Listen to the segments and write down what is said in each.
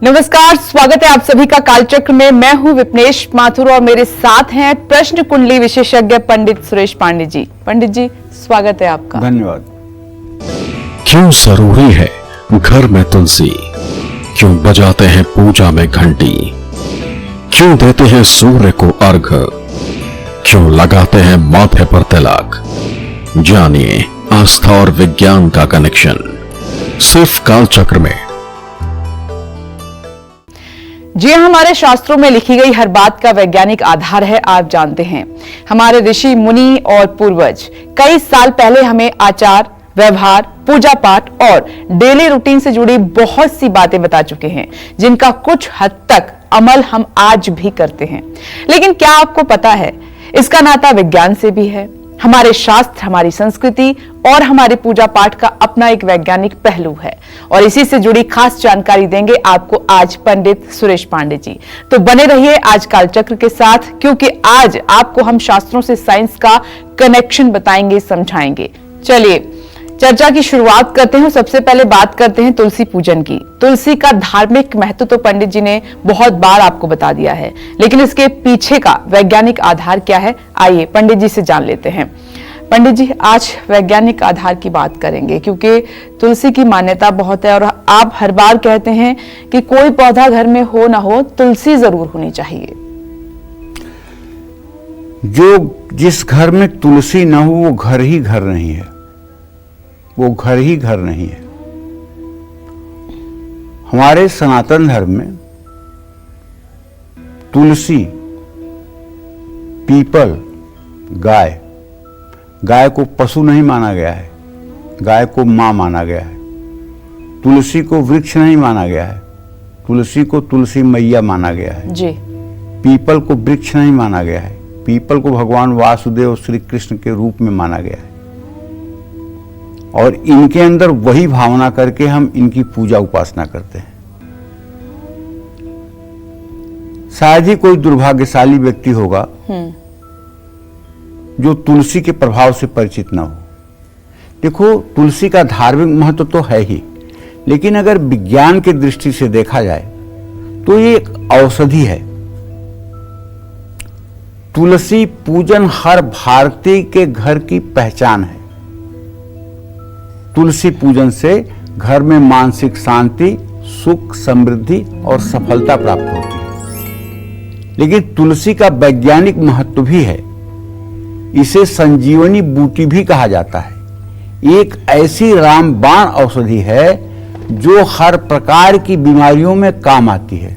नमस्कार, स्वागत है आप सभी का कालचक्र में। मैं हूं विपनेश माथुर और मेरे साथ हैं प्रश्न कुंडली विशेषज्ञ पंडित सुरेश पांडे जी। पंडित जी, स्वागत है आपका। धन्यवाद। क्यों जरूरी है घर में तुलसी? क्यों बजाते हैं पूजा में घंटी? क्यों देते हैं सूर्य को अर्घ? क्यों लगाते हैं माथे पर तिलक? जानिए आस्था और विज्ञान का कनेक्शन सिर्फ कालचक्र में। जी, हमारे शास्त्रों में लिखी गई हर बात का वैज्ञानिक आधार है, आप जानते हैं। हमारे ऋषि मुनि और पूर्वज कई साल पहले हमें आचार, व्यवहार, पूजा पाठ और डेली रूटीन से जुड़ी बहुत सी बातें बता चुके हैं, जिनका कुछ हद तक अमल हम आज भी करते हैं। लेकिन क्या आपको पता है, इसका नाता विज्ञान से भी है। हमारे शास्त्र, हमारी संस्कृति और हमारे पूजा पाठ का अपना एक वैज्ञानिक पहलू है, और इसी से जुड़ी खास जानकारी देंगे आपको आज पंडित सुरेश पांडे जी। तो बने रहिए आज कालचक्र के साथ, क्योंकि आज आपको हम शास्त्रों से साइंस का कनेक्शन बताएंगे, समझाएंगे। चलिए चर्चा की शुरुआत करते हैं। सबसे पहले बात करते हैं तुलसी पूजन की। तुलसी का धार्मिक महत्व तो पंडित जी ने बहुत बार आपको बता दिया है, लेकिन इसके पीछे का वैज्ञानिक आधार क्या है, आइए पंडित जी से जान लेते हैं। पंडित जी, आज वैज्ञानिक आधार की बात करेंगे, क्योंकि तुलसी की मान्यता बहुत है और आप हर बार कहते हैं कि कोई पौधा घर में हो ना हो, तुलसी जरूर होनी चाहिए। जिस घर में तुलसी न हो वो घर ही घर नहीं है, वो घर ही घर नहीं है। हमारे सनातन धर्म में तुलसी, पीपल, गाय को पशु नहीं माना गया है, गाय को मां माना गया है। तुलसी को वृक्ष नहीं माना गया है, तुलसी को तुलसी मैया माना गया है जी। पीपल को वृक्ष नहीं माना गया है, पीपल को भगवान वासुदेव श्री कृष्ण के रूप में माना गया है। और इनके अंदर वही भावना करके हम इनकी पूजा उपासना करते हैं। शायद ही कोई दुर्भाग्यशाली व्यक्ति होगा जो तुलसी के प्रभाव से परिचित न हो। देखो, तुलसी का धार्मिक महत्व तो है ही, लेकिन अगर विज्ञान की दृष्टि से देखा जाए तो ये एक औषधि है। तुलसी पूजन हर भारतीय के घर की पहचान है। तुलसी पूजन से घर में मानसिक शांति, सुख, समृद्धि और सफलता प्राप्त होती है। लेकिन तुलसी का वैज्ञानिक महत्व भी है। इसे संजीवनी बूटी भी कहा जाता है। एक ऐसी रामबाण औषधि है जो हर प्रकार की बीमारियों में काम आती है।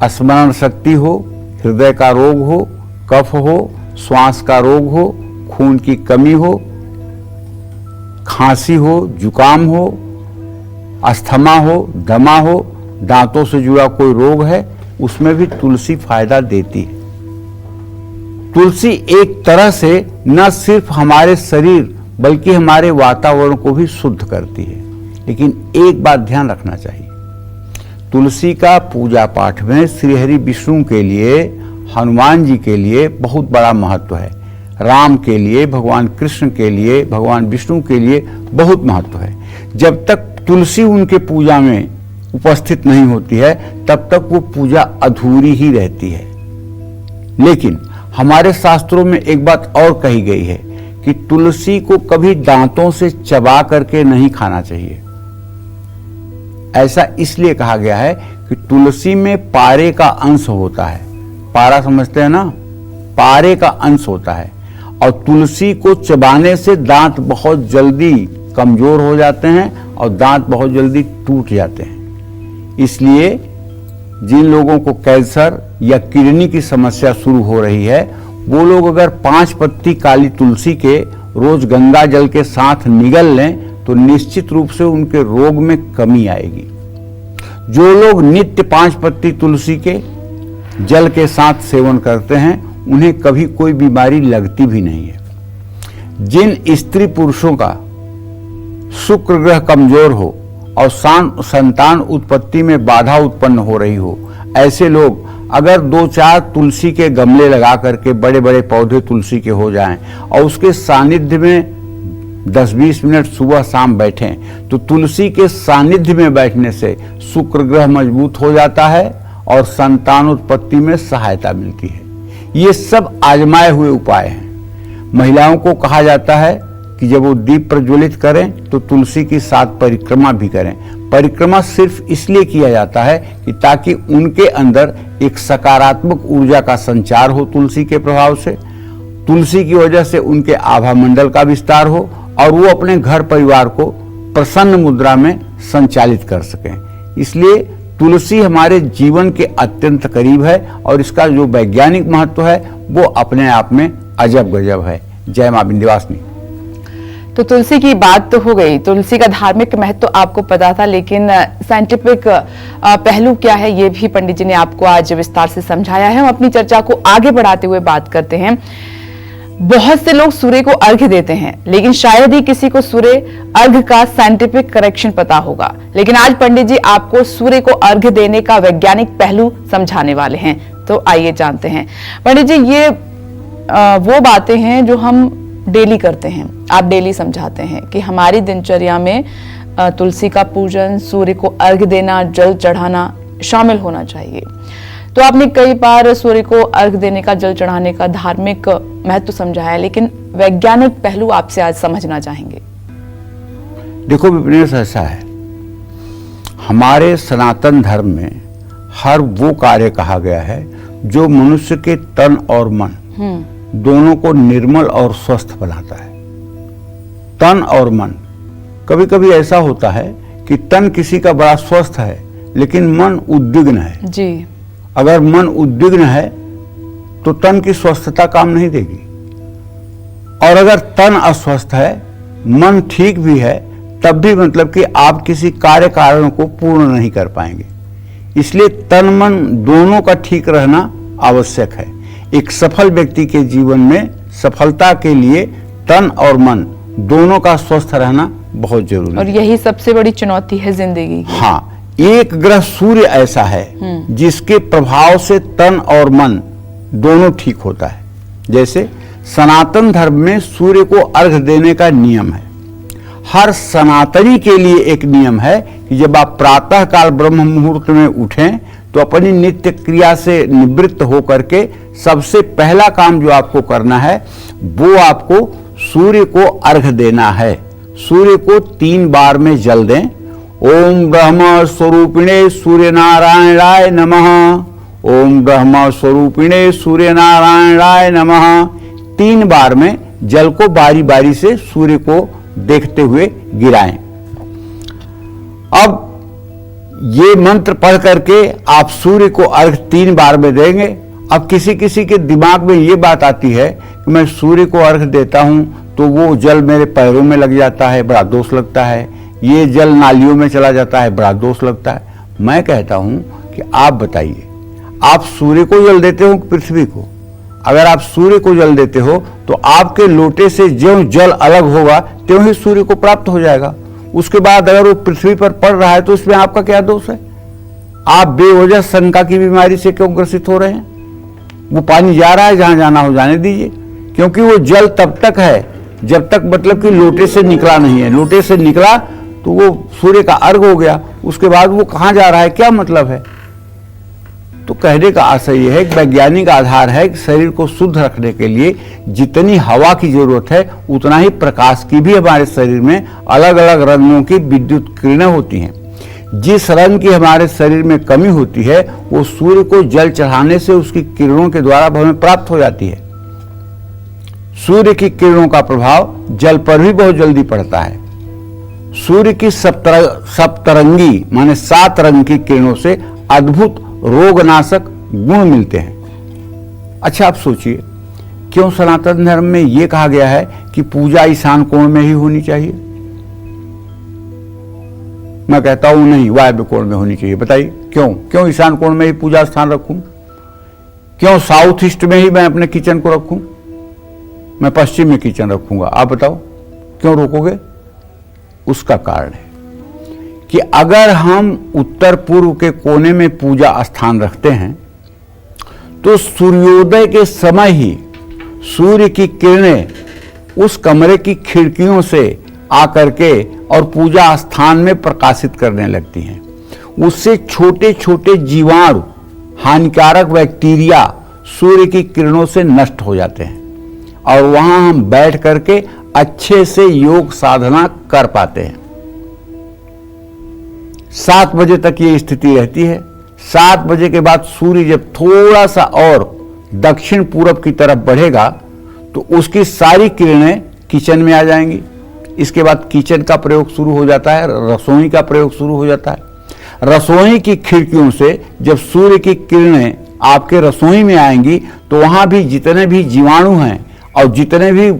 स्मरण शक्ति हो, हृदय का रोग हो, कफ हो, श्वास का रोग हो, खून की कमी हो, खांसी हो, जुकाम हो, अस्थमा हो, दमा हो, दांतों से जुड़ा कोई रोग है, उसमें भी तुलसी फायदा देती है। तुलसी एक तरह से न सिर्फ हमारे शरीर बल्कि हमारे वातावरण को भी शुद्ध करती है। लेकिन एक बात ध्यान रखना चाहिए, तुलसी का पूजा पाठ में श्री हरि विष्णु के लिए, हनुमान जी के लिए बहुत बड़ा महत्व है। राम के लिए, भगवान कृष्ण के लिए, भगवान विष्णु के लिए बहुत महत्व है। जब तक तुलसी उनके पूजा में उपस्थित नहीं होती है, तब तक वो पूजा अधूरी ही रहती है। लेकिन हमारे शास्त्रों में एक बात और कही गई है कि तुलसी को कभी दांतों से चबा करके नहीं खाना चाहिए। ऐसा इसलिए कहा गया है कि तुलसी में पारे का अंश होता है। पारा समझते हैं ना, पारे का अंश होता है, और तुलसी को चबाने से दांत बहुत जल्दी कमजोर हो जाते हैं और दांत बहुत जल्दी टूट जाते हैं। इसलिए जिन लोगों को कैंसर या किडनी की समस्या शुरू हो रही है, वो लोग अगर 5 पत्ती काली तुलसी के रोज गंगा जल के साथ निगल लें तो निश्चित रूप से उनके रोग में कमी आएगी। जो लोग नित्य 5 पत्ती तुलसी के जल के साथ सेवन करते हैं, उन्हें कभी कोई बीमारी लगती भी नहीं है। जिन स्त्री पुरुषों का शुक्र ग्रह कमजोर हो और संतान उत्पत्ति में बाधा उत्पन्न हो रही हो, ऐसे लोग अगर 2-4 तुलसी के गमले लगा करके, बड़े बड़े पौधे तुलसी के हो जाएं और उसके सानिध्य में 10-20 मिनट सुबह शाम बैठें तो तुलसी के सानिध्य में बैठने से शुक्र ग्रह मजबूत हो जाता है और संतानोत्पत्ति में सहायता मिलती है। ये सब आजमाए हुए उपाय हैं। महिलाओं को कहा जाता है कि जब वो दीप प्रज्वलित करें तो तुलसी की 7 परिक्रमा भी करें। परिक्रमा सिर्फ इसलिए किया जाता है कि ताकि उनके अंदर एक सकारात्मक ऊर्जा का संचार हो तुलसी के प्रभाव से, तुलसी की वजह से उनके आभा मंडल का विस्तार हो और वो अपने घर परिवार को प्रसन्न मुद्रा में संचालित कर सकें। इसलिए तुलसी हमारे जीवन के अत्यंत करीब है और इसका जो वैज्ञानिक महत्व है वो अपने आप में अजब गजब है। जय मां विंध्यवासिनी। तो तुलसी की बात तो हो गई, तुलसी का धार्मिक महत्व तो आपको पता था, लेकिन साइंटिफिक पहलू क्या है ये भी पंडित जी ने आपको आज विस्तार से समझाया है। हम अपनी चर्चा को आगे बढ़ाते हुए बात करते हैं। बहुत से लोग सूर्य को अर्घ्य देते हैं, लेकिन शायद ही किसी को सूर्य अर्घ्य का साइंटिफिक करेक्शन पता होगा। लेकिन आज पंडित जी आपको सूर्य को अर्घ्य देने का वैज्ञानिक पहलू समझाने वाले हैं, तो आइए जानते हैं। पंडित जी, ये वो बातें हैं जो हम डेली करते हैं, आप डेली समझाते हैं कि हमारी दिनचर्या में तुलसी का पूजन, सूर्य को अर्घ्य देना, जल चढ़ाना शामिल होना चाहिए। तो आपने कई बार सूर्य को अर्घ्य देने का, जल चढ़ाने का धार्मिक महत्व समझाया, लेकिन वैज्ञानिक पहलू आपसे आज समझना चाहेंगे। देखो विपनेश, ऐसा है, हमारे सनातन धर्म में हर वो कार्य कहा गया है जो मनुष्य के तन और मन दोनों को निर्मल और स्वस्थ बनाता है। तन और मन, कभी कभी ऐसा होता है कि तन किसी का बड़ा स्वस्थ है लेकिन मन उद्विग्न है जी। अगर मन उद्विग्न है तो तन की स्वस्थता काम नहीं देगी, और अगर तन अस्वस्थ है, मन ठीक भी है, तब भी मतलब कि आप किसी कार्य कारण को पूर्ण नहीं कर पाएंगे। इसलिए तन मन दोनों का ठीक रहना आवश्यक है। एक सफल व्यक्ति के जीवन में सफलता के लिए तन और मन दोनों का स्वस्थ रहना बहुत जरूरी है, और यही सबसे बड़ी चुनौती है जिंदगी की। हाँ, एक ग्रह सूर्य ऐसा है जिसके प्रभाव से तन और मन दोनों ठीक होता है। जैसे सनातन धर्म में सूर्य को अर्घ्य देने का नियम है। हर सनातनी के लिए एक नियम है कि जब आप प्रातः काल ब्रह्म मुहूर्त में उठें तो अपनी नित्य क्रिया से निवृत्त होकर के सबसे पहला काम जो आपको करना है वो आपको सूर्य को अर्घ्य देना है। सूर्य को 3 बार में जल दें। ओम ब्रह्म स्वरूपिणे सूर्य नारायणाय नमः, ओम ब्रह्म स्वरूपिणे सूर्य नारायणाय नमः। 3 बार में जल को बारी बारी से सूर्य को देखते हुए गिराएं। अब ये मंत्र पढ़ करके आप सूर्य को अर्घ्य 3 बार में देंगे। अब किसी किसी के दिमाग में ये बात आती है कि मैं सूर्य को अर्घ्य देता हूं तो वो जल मेरे पैरों में लग जाता है, बड़ा दोष लगता है, ये जल नालियों में चला जाता है, बड़ा दोष लगता है। मैं कहता हूं कि आप बताइए, आप सूर्य को जल देते हो कि पृथ्वी को? अगर आप सूर्य को जल देते हो तो आपके लोटे से ज्यों जल अलग होगा त्यों ही सूर्य को प्राप्त हो जाएगा। उसके बाद अगर वो पृथ्वी पर पड़ रहा है तो इसमें आपका क्या दोष है? आप बेवजह शंका की बीमारी से क्यों ग्रसित हो रहे हैं? वो पानी जा रहा है, जहां जाना हो जाने दीजिए, क्योंकि वो जल तब तक है जब तक मतलब कि लोटे से निकला नहीं है। लोटे से निकला तो वो सूर्य का अर्घ्य हो गया, उसके बाद वो कहां जा रहा है, क्या मतलब है? तो कहने का आशय यह है कि वैज्ञानिक आधार है कि शरीर को शुद्ध रखने के लिए जितनी हवा की जरूरत है उतना ही प्रकाश की भी हमारे शरीर में अलग अलग रंगों की विद्युत किरणें होती हैं। जिस रंग की हमारे शरीर में कमी होती है वो सूर्य को जल चढ़ाने से उसकी किरणों के द्वारा हमें प्राप्त हो जाती है। सूर्य की किरणों का प्रभाव जल पर भी बहुत जल्दी पड़ता है। सूर्य की सप्तरंगी माने 7 रंग की किरणों से अद्भुत रोगनाशक गुण मिलते हैं। अच्छा, आप सोचिए, क्यों सनातन धर्म में यह कहा गया है कि पूजा ईशान कोण में ही होनी चाहिए? मैं कहता हूं नहीं, वायव्य कोण में होनी चाहिए। बताइए क्यों? क्यों ईशान कोण में ही पूजा स्थान रखूं? क्यों साउथ ईस्ट में ही मैं अपने किचन को रखूं? मैं पश्चिम में किचन रखूंगा? आप बताओ क्यों रोकोगे? उसका कारण है कि अगर हम उत्तर पूर्व के कोने में पूजा स्थान रखते हैं तो सूर्योदय के समय ही सूर्य की किरणें उस कमरे की खिड़कियों से आकर के और पूजा स्थान में प्रकाशित करने लगती हैं। उससे छोटे छोटे जीवाणु, हानिकारक बैक्टीरिया सूर्य की किरणों से नष्ट हो जाते हैं और वहां हम बैठ करके अच्छे से योग साधना कर पाते हैं। 7 बजे तक ये स्थिति रहती है। 7 बजे के बाद सूर्य जब थोड़ा सा और दक्षिण पूरब की तरफ बढ़ेगा तो उसकी सारी किरणें किचन में आ जाएंगी। इसके बाद किचन का प्रयोग शुरू हो जाता है, रसोई का प्रयोग शुरू हो जाता है। रसोई की खिड़कियों से जब सूर्य की किरणें आपके रसोई में आएंगी तो वहां भी जितने भी जीवाणु हैं और जितने भी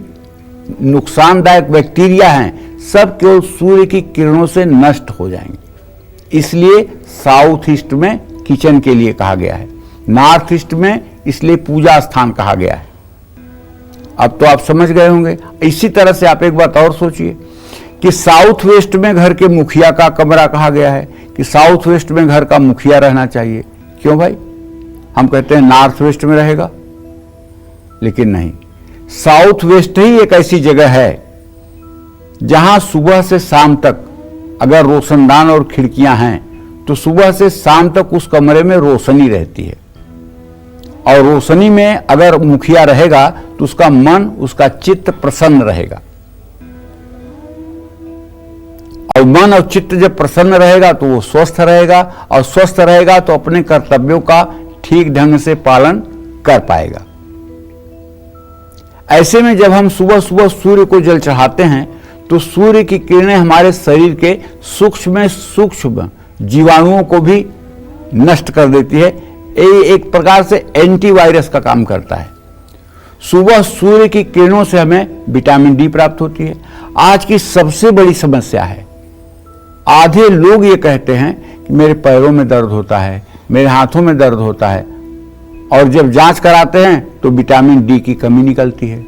नुकसानदायक बैक्टीरिया हैं सब केवल सूर्य की किरणों से नष्ट हो जाएंगे। इसलिए साउथ ईस्ट में किचन के लिए कहा गया है, नॉर्थ ईस्ट में इसलिए पूजा स्थान कहा गया है। अब तो आप समझ गए होंगे। इसी तरह से आप एक बात और सोचिए कि साउथ वेस्ट में घर के मुखिया का कमरा कहा गया है कि साउथ वेस्ट में घर का मुखिया रहना चाहिए। क्यों भाई? हम कहते हैं नॉर्थ वेस्ट में रहेगा, लेकिन नहीं, साउथ वेस्ट ही एक ऐसी जगह है जहां सुबह से शाम तक अगर रोशनदान और खिड़कियां हैं तो सुबह से शाम तक उस कमरे में रोशनी रहती है। और रोशनी में अगर मुखिया रहेगा तो उसका मन, उसका चित्त प्रसन्न रहेगा। और मन और चित्त जब प्रसन्न रहेगा तो वो स्वस्थ रहेगा, और स्वस्थ रहेगा तो अपने कर्तव्यों का ठीक ढंग से पालन कर पाएगा। ऐसे में जब हम सुबह सुबह सूर्य को जल चढ़ाते हैं तो सूर्य की किरणें हमारे शरीर के सूक्ष्म जीवाणुओं को भी नष्ट कर देती है। ये एक प्रकार से एंटीवायरस का काम करता है। सुबह सूर्य की किरणों से हमें विटामिन डी प्राप्त होती है। आज की सबसे बड़ी समस्या है, आधे लोग ये कहते हैं कि मेरे पैरों में दर्द होता है, मेरे हाथों में दर्द होता है, और जब जांच कराते हैं तो विटामिन डी की कमी निकलती है।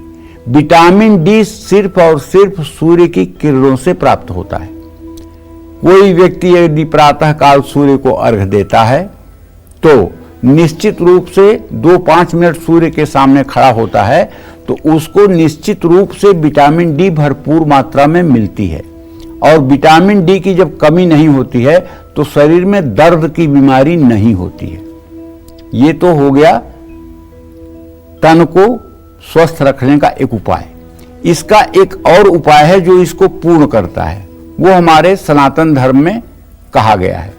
विटामिन डी सिर्फ और सिर्फ सूर्य की किरणों से प्राप्त होता है। कोई व्यक्ति यदि प्रातः काल सूर्य को अर्घ देता है तो निश्चित रूप से 2-5 मिनट सूर्य के सामने खड़ा होता है तो उसको निश्चित रूप से विटामिन डी भरपूर मात्रा में मिलती है। और विटामिन डी की जब कमी नहीं होती है तो शरीर में दर्द की बीमारी नहीं होती है। ये तो हो गया तन को स्वस्थ रखने का एक उपाय। इसका एक और उपाय है जो इसको पूर्ण करता है, वो हमारे सनातन धर्म में कहा गया है।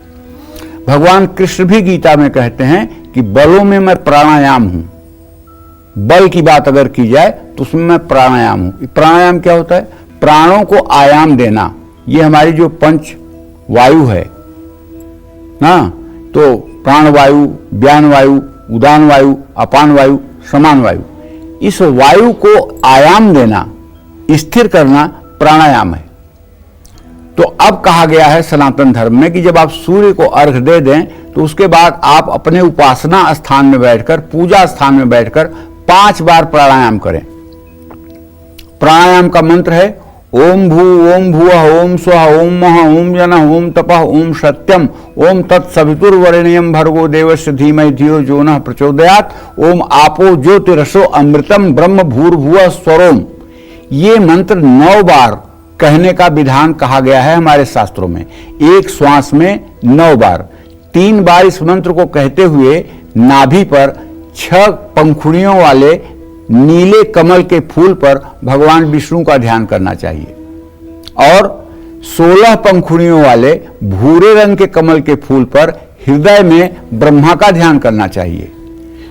भगवान कृष्ण भी गीता में कहते हैं कि बलों में मैं प्राणायाम हूं। बल की बात अगर की जाए तो उसमें मैं प्राणायाम हूं। प्राणायाम क्या होता है? प्राणों को आयाम देना। ये हमारी जो पंच वायु है ना, तो प्राण वायु, व्यान वायु, उदान वायु, अपान वायु, समान वायु, इस वायु को आयाम देना, स्थिर करना प्राणायाम है। तो अब कहा गया है सनातन धर्म में कि जब आप सूर्य को अर्घ दे दें तो उसके बाद आप अपने उपासना स्थान में बैठकर, पूजा स्थान में बैठकर 5 बार प्राणायाम करें। प्राणायाम का मंत्र है ओम भू ओम भुवः ओम स्वः ओम महः ओम जनः ओम तपः ओम सत्यम ओम तत्सवितुर्वरेण्यं भर्गो देवस्य धीमहि धियो यो नः प्रचोदयात् ओम आपो ज्योतिरसो अमृतम ब्रह्म भूर्भुवः स्वरोम। ये मंत्र 9 बार कहने का विधान कहा गया है हमारे शास्त्रों में। एक श्वास में 9 बार। 3 बार इस मंत्र को कहते हुए नाभि पर 6 पंखुड़ियों वाले नीले कमल के फूल पर भगवान विष्णु का ध्यान करना चाहिए, और 16 पंखुड़ियों वाले भूरे रंग के कमल के फूल पर हृदय में ब्रह्मा का ध्यान करना चाहिए।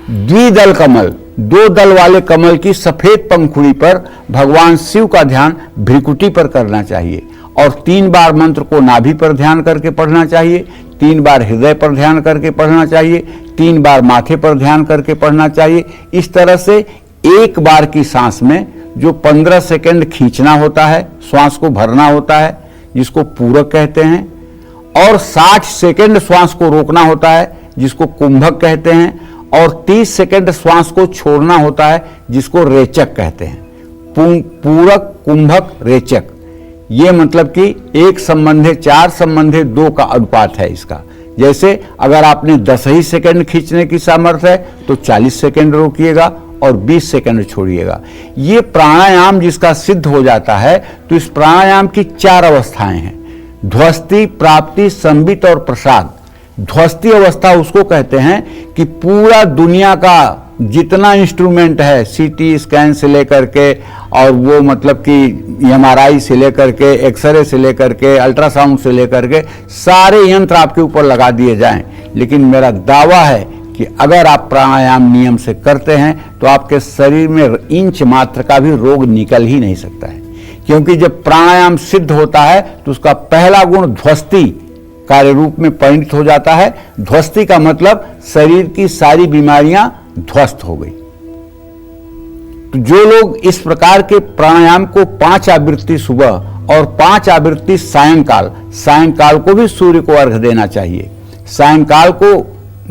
द्विदल कमल, 2 दल वाले कमल की सफेद पंखुड़ी पर भगवान शिव का ध्यान भ्रिकुटी पर करना चाहिए, और 3 बार मंत्र को नाभि पर ध्यान करके पढ़ना चाहिए, 3 बार हृदय पर ध्यान करके पढ़ना चाहिए, 3 बार माथे पर ध्यान करके पढ़ना चाहिए। इस तरह से एक बार की सांस में जो 15 सेकंड खींचना होता है, श्वास को भरना होता है जिसको पूरक कहते हैं, और 60 सेकंड श्वास को रोकना होता है जिसको कुंभक कहते हैं, और 30 सेकंड श्वास को छोड़ना होता है जिसको रेचक कहते हैं। पूरक, कुंभक, रेचक, ये मतलब कि 1 संबंधे 4 संबंधे 2 का अनुपात है इसका। जैसे अगर आपने 10 ही सेकंड खींचने की सामर्थ्य है तो 40 सेकंड रोकिएगा, और 20 सेकंड छोड़िएगा। ये प्राणायाम जिसका सिद्ध हो जाता है तो इस प्राणायाम की 4 अवस्थाएं हैं, ध्वस्ति, प्राप्ति, संबित और प्रसाद। ध्वस्ति अवस्था उसको कहते हैं कि पूरा दुनिया का जितना इंस्ट्रूमेंट है, सीटी स्कैन से लेकर के और वो मतलब कि एमआरआई से लेकर के, एक्सरे से लेकर के, अल्ट्रासाउंड से लेकर के सारे यंत्र आपके ऊपर लगा दिए जाएं। लेकिन मेरा दावा है कि अगर आप प्राणायाम नियम से करते हैं तो आपके शरीर में इंच मात्र का भी रोग निकल ही नहीं सकता है। क्योंकि जब प्राणायाम सिद्ध होता है तो उसका पहला गुण ध्वस्ति कार्य रूप में परिणत हो जाता है। ध्वस्ति का मतलब शरीर की सारी बीमारियां ध्वस्त हो गई। तो जो लोग इस प्रकार के प्राणायाम को 5 आवृत्ति सुबह और 5 आवृत्ति सायंकाल को भी सूर्य को अर्घ देना चाहिए, सायंकाल को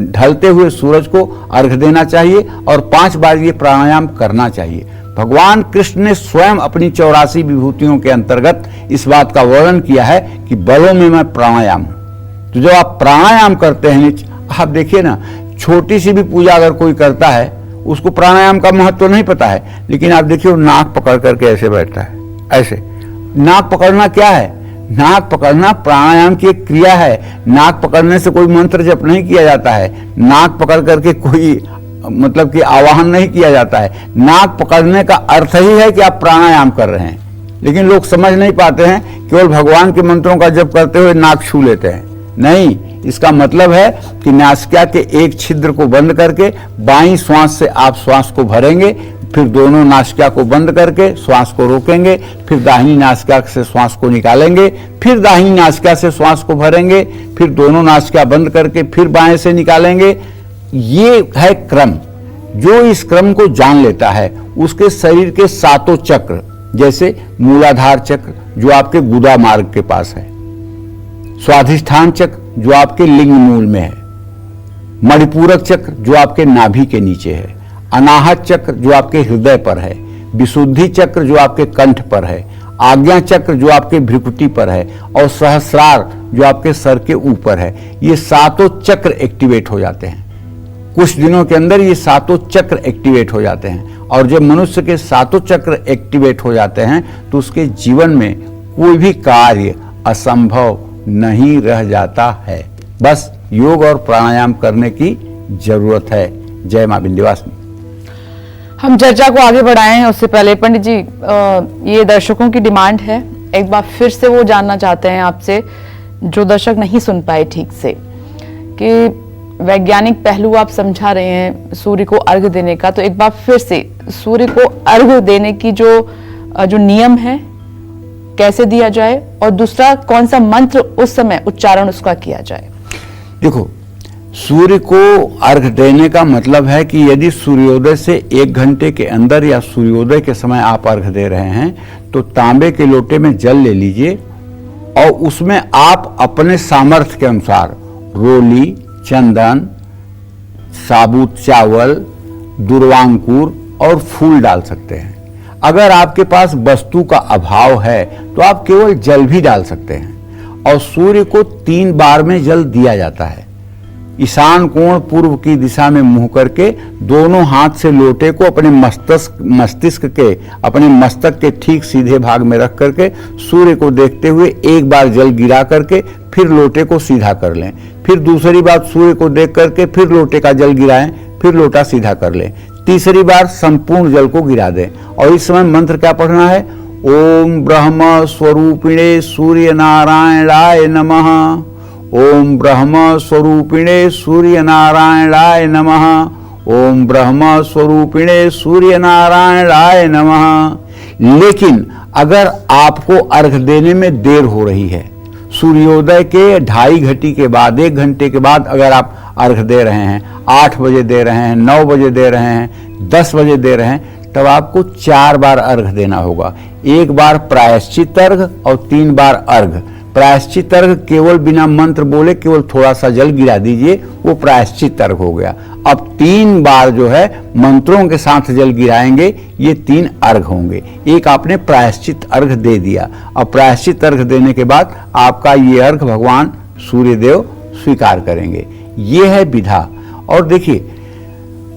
ढलते हुए सूरज को अर्घ देना चाहिए और 5 बार ये प्राणायाम करना चाहिए। भगवान कृष्ण ने स्वयं अपनी 84 विभूतियों के अंतर्गत इस बात का वर्णन किया है कि बलों में मैं प्राणायाम हूं। तो जब आप प्राणायाम करते हैं, आप देखिए ना, छोटी सी भी पूजा अगर कोई करता है उसको प्राणायाम का महत्व तो नहीं पता है, लेकिन आप देखिए वो नाक पकड़ करके ऐसे बैठता है। ऐसे नाक पकड़ना क्या है? नाक पकड़ना प्राणायाम की एक क्रिया है। नाक पकड़ने से कोई मंत्र जप नहीं किया जाता है, नाक पकड़ करके कोई मतलब कि आवाहन नहीं किया जाता है। नाक पकड़ने का अर्थ ही है कि आप प्राणायाम कर रहे हैं। लेकिन लोग समझ नहीं पाते हैं, केवल भगवान के मंत्रों का जप करते हुए नाक छू लेते हैं। नहीं, इसका मतलब है कि नासिका के एक छिद्र को बंद करके बाईं श्वास से आप श्वास को भरेंगे, फिर दोनों नासिका को बंद करके श्वास को रोकेंगे, फिर दाहिनी नासिका से श्वास को निकालेंगे, फिर दाहिनी नासिका से श्वास को भरेंगे, फिर दोनों नासिका बंद करके फिर बाएं से निकालेंगे। ये है क्रम। जो इस क्रम को जान लेता है उसके शरीर के 7 चक्र, जैसे मूलाधार चक्र जो आपके गुदा मार्ग के पास है, स्वाधिष्ठान चक्र जो आपके लिंग मूल में है, मणिपूरक चक्र जो आपके नाभि के नीचे है, अनाहत चक्र जो आपके हृदय पर है, विशुद्धि चक्र जो आपके कंठ पर है, आज्ञा चक्र जो आपके भ्रुकुटी पर है और सहस्रार जो आपके सर के ऊपर है। ये 7 चक्र एक्टिवेट हो जाते हैं। कुछ दिनों के अंदर ये 7 चक्र एक्टिवेट हो जाते हैं और जब मनुष्य के 7 चक्र एक्टिवेट हो जाते हैं तो उसके जीवन में कोई भी कार्य असंभव नहीं रह जाता है। बस योग और प्राणायाम करने की जरूरत है। जय मां विंध्यवासिनी। हम चर्चा को आगे बढ़ाएं उससे पहले पंडित जी, ये दर्शकों की डिमांड है, एक बार फिर से वो जानना चाहते हैं आपसे, जो दर्शक नहीं सुन पाए ठीक से, कि वैज्ञानिक पहलू आप समझा रहे हैं सूर्य को अर्घ देने का, तो एक बार फिर से सूर्य को अर्घ देने की जो नियम है कैसे दिया जाए, और दूसरा कौन सा मंत्र उस समय उच्चारण उसका किया जाए। देखो, सूर्य को अर्घ देने का मतलब है कि यदि सूर्योदय से 1 घंटे के अंदर या सूर्योदय के समय आप अर्घ दे रहे हैं तो तांबे के लोटे में जल ले लीजिए और उसमें आप अपने सामर्थ्य के अनुसार रोली, चंदन, साबुत चावल, दुर्वांकुर और फूल डाल सकते हैं। अगर आपके पास वस्तु का अभाव है तो आप केवल जल भी डाल सकते हैं। और सूर्य को 3 बार में जल दिया जाता है। ईशान कोण पूर्व की दिशा में मुंह करके दोनों हाथ से लोटे को अपने मस्तिष्क के, अपने मस्तक के ठीक सीधे भाग में रख करके सूर्य को देखते हुए 1 बार जल गिरा करके फिर लोटे को सीधा कर लें। फिर दूसरी बार सूर्य को देख करके फिर लोटे का जल गिराएं, फिर लोटा सीधा कर लें। तीसरी बार संपूर्ण जल को गिरा दें। और इस समय मंत्र क्या पढ़ना है? ओम ब्रह्म स्वरूपिणे सूर्य नारायणाय नमः। ओम ब्रह्म स्वरूपिणे सूर्य नारायणाय नमः। ओम ब्रह्म स्वरूपिणे सूर्य नारायणाय नमः। लेकिन अगर आपको अर्घ देने में देर हो रही है, सूर्योदय के 2.5 घंटे के बाद, 1 घंटे के बाद अगर आप अर्घ दे रहे हैं, 8 बजे दे रहे हैं, 9 बजे दे रहे हैं, 10 बजे दे रहे हैं, तब आपको 4 बार अर्घ देना होगा। 1 बार प्रायश्चित अर्घ और 3 बार अर्घ। प्रायश्चित अर्घ केवल बिना मंत्र बोले केवल थोड़ा सा जल गिरा दीजिए, वो प्रायश्चित अर्घ हो गया। अब 3 बार जो है मंत्रों के साथ जल गिराएंगे, ये 3 अर्घ होंगे। एक आपने प्रायश्चित अर्घ दे दिया। अब प्रायश्चित अर्घ देने के बाद आपका ये अर्घ भगवान सूर्यदेव स्वीकार करेंगे। ये है विधा। और देखिए,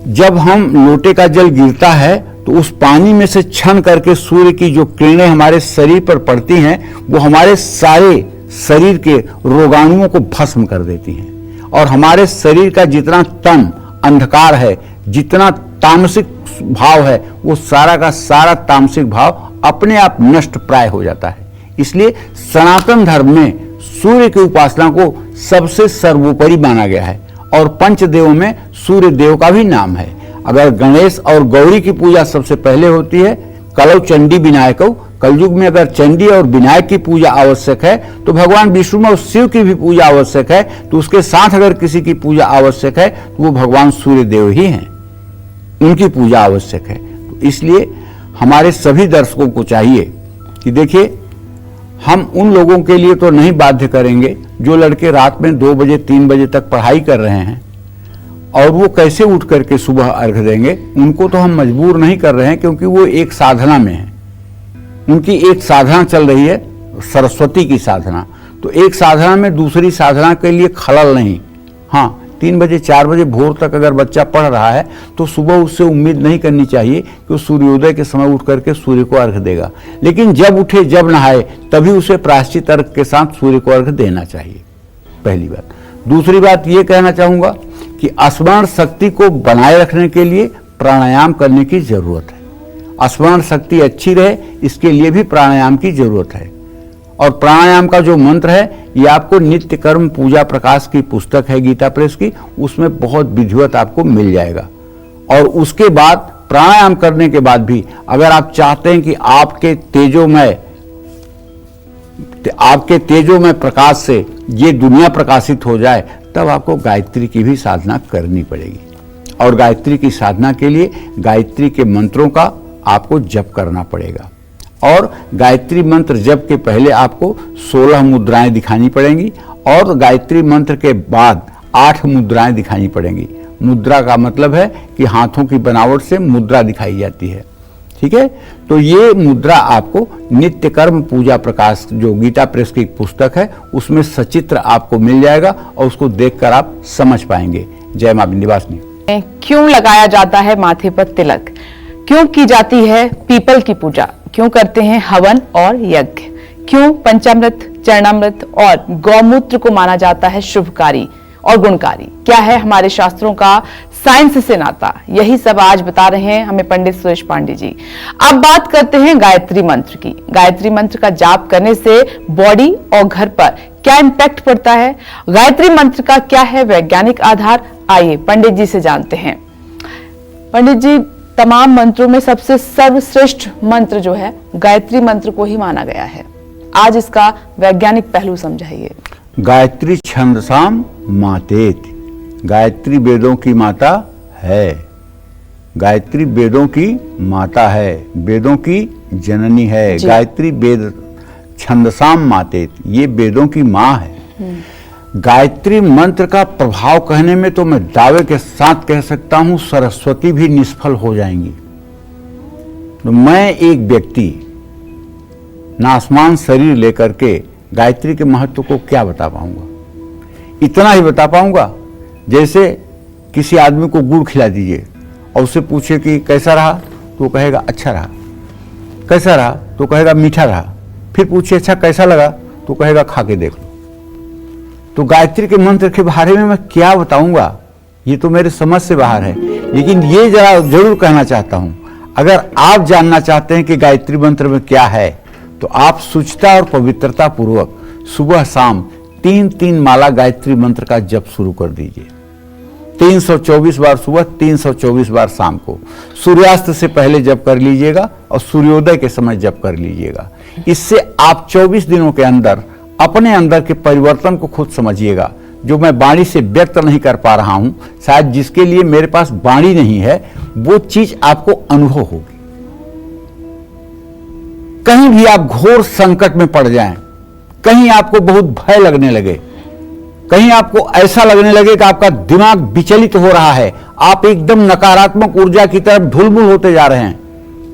जब हम लोटे का जल गिरता है तो उस पानी में से छन करके सूर्य की जो किरणें हमारे शरीर पर पड़ती हैं वो हमारे सारे शरीर के रोगाणुओं को भस्म कर देती हैं और हमारे शरीर का जितना तन अंधकार है, जितना तामसिक भाव है, वो सारा का सारा तामसिक भाव अपने आप नष्ट प्राय हो जाता है। इसलिए सनातन धर्म में सूर्य की उपासना को सबसे सर्वोपरि माना गया है और पंचदेवों में सूर्य देव का भी नाम है। अगर गणेश और गौरी की पूजा सबसे पहले होती है, कलौ चंडी विनायक, कलयुग में अगर चंडी और विनायक की पूजा आवश्यक है तो भगवान विष्णु और शिव की भी पूजा आवश्यक है, तो उसके साथ अगर किसी की पूजा आवश्यक है तो वो भगवान सूर्य देव ही हैं, उनकी पूजा आवश्यक है। तो इसलिए हमारे सभी दर्शकों को चाहिए कि देखिए, हम उन लोगों के लिए तो नहीं बाध्य करेंगे जो लड़के रात में 2 बजे 3 बजे तक पढ़ाई कर रहे हैं और वो कैसे उठ करके सुबह अर्घ देंगे, उनको तो हम मजबूर नहीं कर रहे हैं, क्योंकि वो एक साधना में है, उनकी एक साधना चल रही है, सरस्वती की साधना। तो एक साधना में दूसरी साधना के लिए खलल नहीं। हाँ, 3 बजे 4 बजे भोर तक अगर बच्चा पढ़ रहा है तो सुबह उससे उम्मीद नहीं करनी चाहिए कि वो सूर्योदय के समय उठ करके सूर्य को अर्घ देगा, लेकिन जब उठे जब नहाए तभी उसे प्रायश्चित अर्घ के साथ सूर्य को अर्घ देना चाहिए, पहली बात। दूसरी बात ये कहना चाहूँगा कि स्मरण शक्ति को बनाए रखने के लिए प्राणायाम करने की जरूरत है। स्मरण शक्ति अच्छी रहे इसके लिए भी प्राणायाम की जरूरत है। और प्राणायाम का जो मंत्र है ये आपको नित्य कर्म पूजा प्रकाश की पुस्तक है गीता प्रेस की, उसमें बहुत विधिवत आपको मिल जाएगा। और उसके बाद प्राणायाम करने के बाद भी अगर आप चाहते हैं कि आपके तेजोमय प्रकाश से ये दुनिया प्रकाशित हो जाए, तब आपको गायत्री की भी साधना करनी पड़ेगी। और गायत्री की साधना के लिए गायत्री के मंत्रों का आपको जप करना पड़ेगा। और गायत्री मंत्र जप के पहले आपको 16 मुद्राएं दिखानी पड़ेंगी और गायत्री मंत्र के बाद 8 मुद्राएं दिखानी पड़ेंगी। मुद्रा का मतलब है कि हाथों की बनावट से मुद्रा दिखाई जाती है, ठीक है। तो ये मुद्रा आपको नित्य कर्म पूजा प्रकाश जो गीता प्रेस की पुस्तक है उसमें सचित्र आपको मिल जाएगा और उसको देखकर आप समझ पाएंगे। जय मां विंध्यवासिनी। क्यों लगाया जाता है माथे पर तिलक? क्यों की जाती है पीपल की पूजा? क्यों करते हैं हवन और यज्ञ? क्यों पंचामृत, चरणामृत और गौमूत्र को माना जाता है शुभकारी और गुणकारी? क्या है हमारे शास्त्रों का साइंस से नाता? यही सब आज बता रहे हैं हमें पंडित सुरेश पांडे जी। अब बात करते हैं गायत्री मंत्र की। गायत्री मंत्र का जाप करने से बॉडी और घर पर क्या इम्पैक्ट पड़ता है? गायत्री मंत्र का क्या है वैज्ञानिक आधार? आइए पंडित जी से जानते हैं। पंडित जी, तमाम मंत्रों में सबसे सर्वश्रेष्ठ मंत्र जो है गायत्री मंत्र को ही माना गया है, आज इसका वैज्ञानिक पहलू समझाइए। गायत्री छंदसाम मातेति, गायत्री वेदों की माता है। गायत्री वेदों की माता है, वेदों की जननी है। गायत्री वेद छंदसाम मातेति, ये वेदों की माँ है। गायत्री मंत्र का प्रभाव कहने में तो मैं दावे के साथ कह सकता हूं सरस्वती भी निष्फल हो जाएंगी। तो मैं एक व्यक्ति नासमान शरीर लेकर के गायत्री के महत्व को क्या बता पाऊंगा? इतना ही बता पाऊंगा जैसे किसी आदमी को गुड़ खिला दीजिए और उससे पूछे कि कैसा रहा, तो कहेगा अच्छा रहा। कैसा रहा? तो कहेगा मीठा रहा। फिर पूछे अच्छा कैसा लगा, तो कहेगा खा के देख लो। तो गायत्री के मंत्र के बारे में मैं क्या बताऊंगा, ये तो मेरे समझ से बाहर है। लेकिन ये जरा जरूर कहना चाहता हूं, अगर आप जानना चाहते हैं कि गायत्री मंत्र में क्या है तो आप शुचिता और पवित्रता पूर्वक सुबह शाम 3-3 माला गायत्री मंत्र का जप शुरू कर दीजिए। 324 बार सुबह, 324 बार शाम को। सूर्यास्त से पहले जप कर लीजिएगा और सूर्योदय के समय जप कर लीजिएगा। इससे आप 24 दिनों के अंदर अपने अंदर के परिवर्तन को खुद समझिएगा, जो मैं वाणी से व्यक्त नहीं कर पा रहा हूं। शायद जिसके लिए मेरे पास वाणी नहीं है वो चीज आपको अनुभव होगी। कहीं भी आप घोर संकट में पड़ जाएं, कहीं आपको बहुत भय लगने लगे, कहीं आपको ऐसा लगने लगे कि आपका दिमाग विचलित हो रहा है, आप एकदम नकारात्मक ऊर्जा की तरफ ढुलमुल होते जा रहे हैं,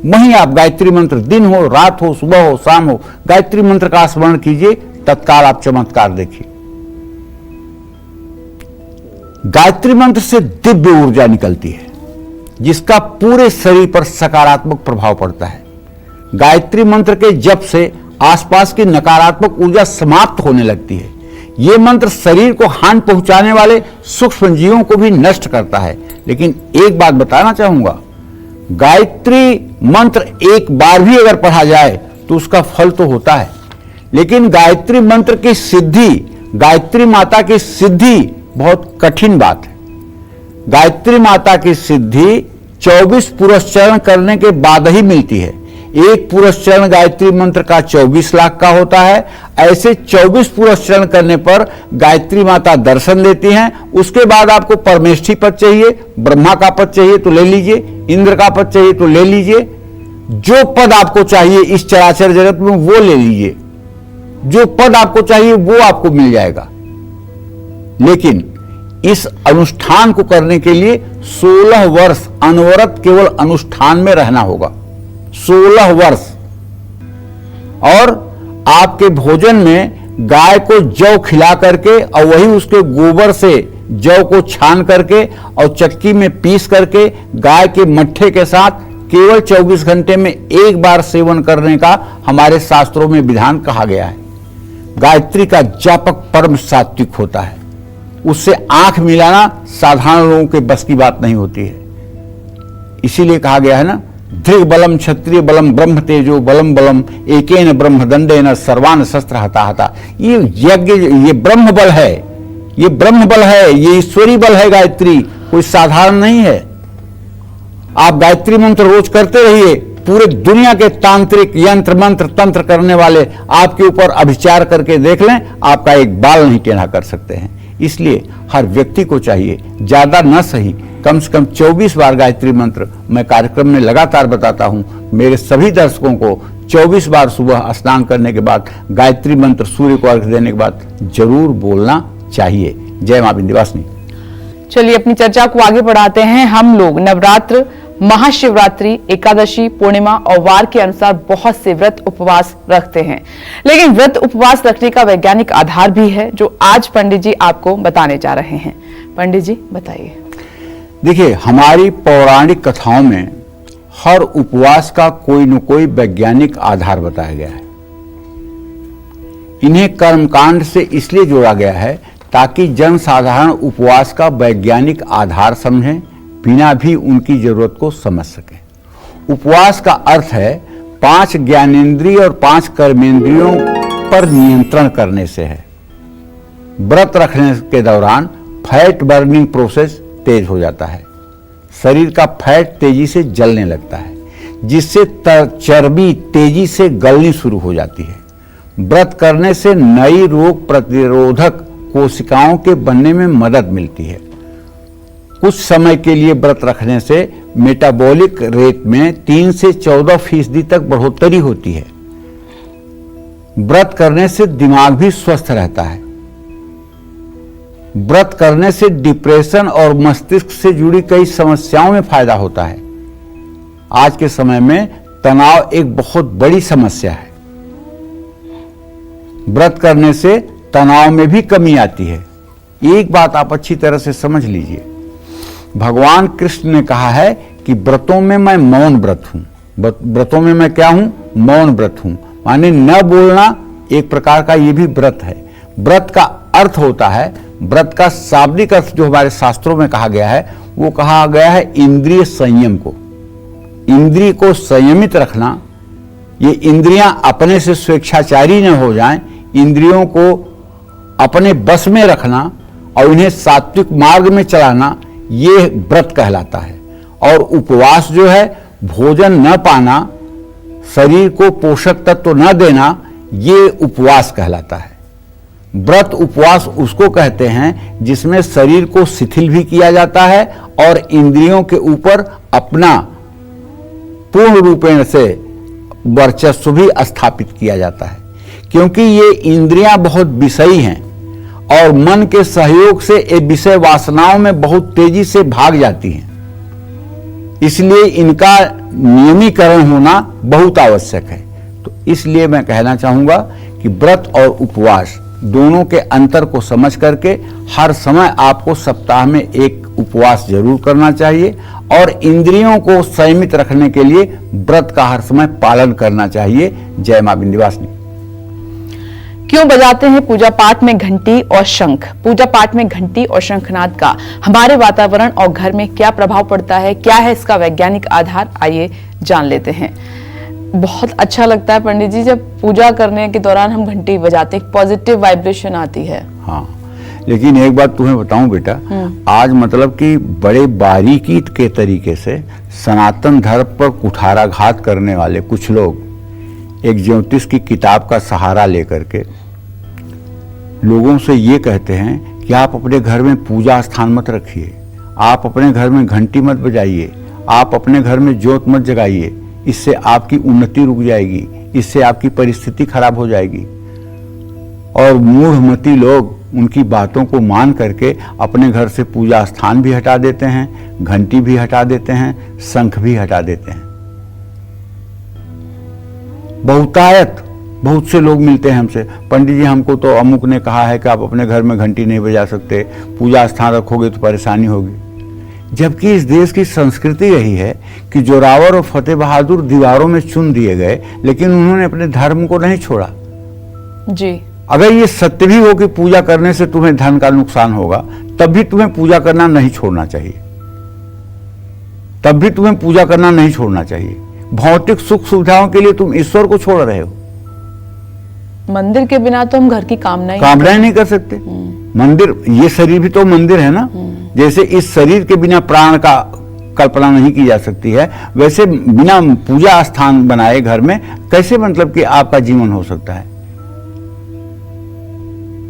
वहीं आप गायत्री मंत्र दिन हो रात हो सुबह हो शाम हो गायत्री मंत्र का स्मरण कीजिए, तत्काल आप चमत्कार देखिए। गायत्री मंत्र से दिव्य ऊर्जा निकलती है। जिसका पूरे शरीर पर सकारात्मक प्रभाव पड़ता है। गायत्री मंत्र के जप से आसपास की नकारात्मक ऊर्जा समाप्त होने लगती है। यह मंत्र शरीर को हानि पहुंचाने वाले सूक्ष्म जीवों को भी नष्ट करता है। लेकिन एक बात बताना चाहूंगा, गायत्री मंत्र एक बार भी अगर पढ़ा जाए तो उसका फल तो होता है, लेकिन गायत्री मंत्र की सिद्धि, गायत्री माता की सिद्धि बहुत कठिन बात है। गायत्री माता की सिद्धि 24 पुरस्चरण करने के बाद ही मिलती है। एक पुरस्चरण गायत्री मंत्र का 24 लाख का होता है। ऐसे 24 पुरस्चरण करने पर गायत्री माता दर्शन देती हैं। उसके बाद आपको परमेष्ठी पद चाहिए, ब्रह्मा का पद चाहिए तो ले लीजिए, इंद्र का पद चाहिए तो ले लीजिए। जो पद आपको चाहिए इस चराचर जगत में वो ले लीजिए, जो पद आपको चाहिए वो आपको मिल जाएगा। लेकिन इस अनुष्ठान को करने के लिए 16 वर्ष अनवरत केवल अनुष्ठान में रहना होगा। 16 वर्ष। और आपके भोजन में गाय को जौ खिला करके और वही उसके गोबर से जौ को छान करके और चक्की में पीस करके गाय के मट्ठे के साथ केवल 24 घंटे में एक बार सेवन करने का हमारे शास्त्रों में विधान कहा गया है। गायत्री का जापक परम सात्विक होता है। उससे आंख मिलाना साधारण लोगों के बस की बात नहीं होती है। इसीलिए कहा गया है ना, दृढ़ बलम क्षत्रिय बलम ब्रह्म तेजो बलम बलम एकेन ब्रह्म दंडेन सर्वान शस्त्र हता हता। ये यज्ञ, ये ब्रह्म बल है, ये ब्रह्म बल है, ये ईश्वरी बल है। गायत्री कोई साधारण नहीं है। आप गायत्री मंत्र रोज करते रहिए, पूरे दुनिया के तांत्रिक यंत्र मंत्र तंत्र करने वाले आपके ऊपर अभिचार करके देख लें, आपका एक बाल नहीं टेढ़ा कर सकते हैं। इसलिए हर व्यक्ति को चाहिए, ज्यादा न सही कम से कम 24 बार गायत्री मंत्र मैं कार्यक्रम में लगातार बताता हूं। मेरे सभी दर्शकों को 24 बार सुबह स्नान करने के बाद गायत्री मंत्र सूर्य को अर्घ्य देने के बाद जरूर बोलना चाहिए। जय मां विंध्यवासिनी। चलिए अपनी चर्चा को आगे बढ़ाते हैं। हम लोग नवरात्र, महाशिवरात्रि, एकादशी, पूर्णिमा और वार के अनुसार बहुत से व्रत उपवास रखते हैं, लेकिन व्रत उपवास रखने का वैज्ञानिक आधार भी है जो आज पंडित जी आपको बताने जा रहे हैं। पंडित जी बताइए। देखिए, हमारी पौराणिक कथाओं में हर उपवास का कोई न कोई वैज्ञानिक आधार बताया गया है। इन्हें कर्मकांड से इसलिए जोड़ा गया है ताकि जनसाधारण उपवास का वैज्ञानिक आधार समझें, बिना भी उनकी जरूरत को समझ सके। उपवास का अर्थ है 5 ज्ञानेंद्रिय और 5 कर्मेंद्रियों पर नियंत्रण करने से है। व्रत रखने के दौरान फैट बर्निंग प्रोसेस तेज हो जाता है। शरीर का फैट तेजी से जलने लगता है, जिससे चर्बी तेजी से गलनी शुरू हो जाती है। व्रत करने से नई रोग प्रतिरोधक कोशिकाओं के बनने में मदद मिलती है। कुछ समय के लिए व्रत रखने से मेटाबॉलिक रेट में 3 से 14% तक बढ़ोतरी होती है। व्रत करने से दिमाग भी स्वस्थ रहता है। व्रत करने से डिप्रेशन और मस्तिष्क से जुड़ी कई समस्याओं में फायदा होता है। आज के समय में तनाव एक बहुत बड़ी समस्या है। व्रत करने से तनाव में भी कमी आती है। एक बात आप अच्छी तरह से समझ लीजिए, भगवान कृष्ण ने कहा है कि व्रतों में मैं मौन व्रत हूं। व्रतों में मैं क्या हूं? मौन व्रत हूं। माने न बोलना एक प्रकार का ये भी व्रत है। व्रत का अर्थ होता है, व्रत का शाब्दिक अर्थ जो हमारे शास्त्रों में कहा गया है वो कहा गया है इंद्रिय संयम को। इंद्रिय को संयमित रखना, ये इंद्रियां अपने से स्वेच्छाचारी न हो जाएं, इंद्रियों को अपने बस में रखना और इन्हें सात्विक मार्ग में चलाना, ये व्रत कहलाता है। और उपवास जो है, भोजन न पाना, शरीर को पोषक तत्व न देना, ये उपवास कहलाता है। व्रत उपवास उसको कहते हैं जिसमें शरीर को शिथिल भी किया जाता है और इंद्रियों के ऊपर अपना पूर्ण रूपेण से वर्चस्व भी स्थापित किया जाता है। क्योंकि ये इंद्रियां बहुत विषयी हैं और मन के सहयोग से ये विषय वासनाओं में बहुत तेजी से भाग जाती हैं, इसलिए इनका नियमीकरण होना बहुत आवश्यक है। तो इसलिए मैं कहना चाहूंगा कि व्रत और उपवास दोनों के अंतर को समझ करके हर समय आपको सप्ताह में एक उपवास जरूर करना चाहिए और इंद्रियों को संयमित रखने के लिए व्रत का हर समय पालन करना चाहिए। जय मां विंध्यवासिनी। क्यों बजाते हैं पूजा पाठ में घंटी और शंख? पूजा पाठ में घंटी और शंखनाद का हमारे वातावरण और घर में क्या प्रभाव पड़ता है? क्या है इसका वैज्ञानिक आधार? आइए जान लेते हैं। बहुत अच्छा लगता है पंडित जी, जब पूजा करने के दौरान हम घंटी बजाते हैं, पॉजिटिव वाइब्रेशन आती है। हाँ, लेकिन एक बात तुम्हें बताऊं बेटा, आज मतलब कि बड़े बारीकी के तरीके से सनातन धर्म पर कुठाराघात करने वाले कुछ लोग एक ज्योतिष की किताब का सहारा लेकर के लोगों से ये कहते हैं कि आप अपने घर में पूजा स्थान मत रखिए, आप अपने घर में घंटी मत बजाइए, आप अपने घर में ज्योत मत जगाइए, इससे आपकी उन्नति रुक जाएगी, इससे आपकी परिस्थिति खराब हो जाएगी। और मूढ़मती लोग उनकी बातों को मान करके अपने घर से पूजा स्थान भी हटा देते हैं, घंटी भी हटा देते हैं, शंख भी हटा देते हैं। बहुतायत बहुत से लोग मिलते हैं हमसे, पंडित जी हमको तो अमुक ने कहा है कि आप अपने घर में घंटी नहीं बजा सकते, पूजा स्थान रखोगे तो परेशानी होगी। जबकि इस देश की संस्कृति यही है कि जोरावर और फतेह बहादुर दीवारों में चुन दिए गए, लेकिन उन्होंने अपने धर्म को नहीं छोड़ा। जी, अगर ये सत्य भी हो कि पूजा करने से तुम्हें धन का नुकसान होगा, तब भी तुम्हें पूजा करना नहीं छोड़ना चाहिए, तब भी तुम्हें पूजा करना नहीं छोड़ना चाहिए। भौतिक सुख सुविधाओं के लिए तुम ईश्वर को छोड़ रहे हो। मंदिर के बिना तो हम घर की कामनाएं नहीं कर सकते। मंदिर, ये शरीर भी तो मंदिर है ना। जैसे इस शरीर के बिना प्राण का कल्पना नहीं की जा सकती है, वैसे बिना पूजा स्थान बनाए घर में कैसे मतलब कि आपका जीवन हो सकता है।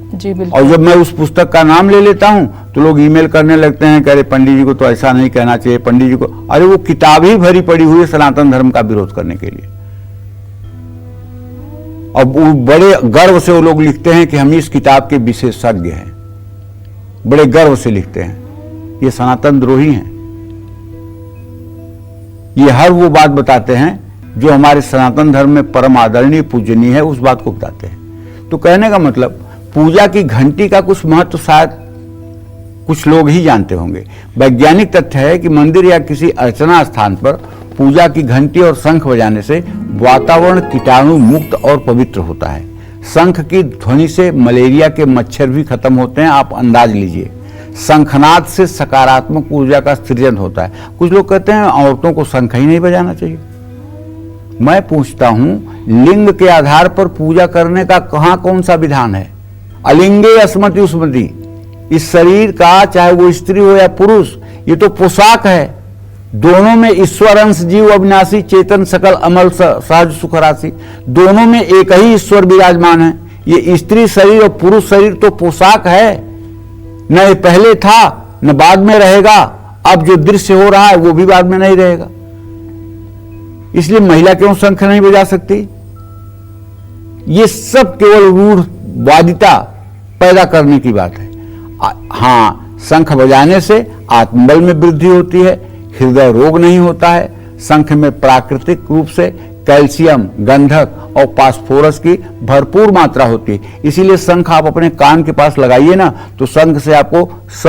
जी बिल्कुल। और जब मैं उस पुस्तक का नाम ले लेता हूं तो लोग ईमेल करने लगते हैं कि अरे पंडित जी को तो ऐसा नहीं कहना चाहिए, पंडित जी को, अरे वो किताब ही भरी पड़ी हुई है सनातन धर्म का विरोध करने के लिए। अब वो बड़े गर्व से वो लोग लिखते हैं कि हम इस किताब के विशेषज्ञ हैं, बड़े गर्व से लिखते हैं। ये सनातन द्रोही हैं। ये हर वो बात बताते हैं जो हमारे सनातन धर्म में परम आदरणीय पूजनीय है, उस बात को बताते हैं। तो कहने का मतलब पूजा की घंटी का कुछ महत्व शायद कुछ लोग ही जानते होंगे। वैज्ञानिक तथ्य है कि मंदिर या किसी अर्चना स्थान पर पूजा की घंटी और शंख बजाने से वातावरण कीटाणु मुक्त और पवित्र होता है। शंख की ध्वनि से मलेरिया के मच्छर भी खत्म होते हैं, आप अंदाज लीजिए। शंखनाद से सकारात्मक ऊर्जा का सृजन होता है। कुछ लोग कहते हैं औरतों को शंख ही नहीं बजाना चाहिए। मैं पूछता हूं, लिंग के आधार पर पूजा करने का कहां कौन सा विधान है? अलिंगे अस्मति उस्मति, इस शरीर का चाहे वो स्त्री हो या पुरुष, ये तो पोशाक है। दोनों में ईश्वर अंश जीव अविनाशी चेतन सकल अमल सहज सुख राशि, दोनों में एक ही ईश्वर विराजमान है। ये स्त्री शरीर और पुरुष शरीर तो पोशाक है, न ये पहले था न बाद में रहेगा। अब जो दृश्य हो रहा है वो भी बाद में नहीं रहेगा। इसलिए महिला क्यों शंख नहीं बजा सकती? ये सब केवल रूढ़वादिता पैदा करने की बात है। हाँ, शंख बजाने से आत्मबल में वृद्धि होती है, हृदय रोग नहीं होता है। शंख में प्राकृतिक रूप से कैल्शियम, गंधक और फास्फोरस की भरपूर मात्रा होती है। इसीलिए शंख आप अपने कान के पास लगाइए ना, तो शंख से आपको स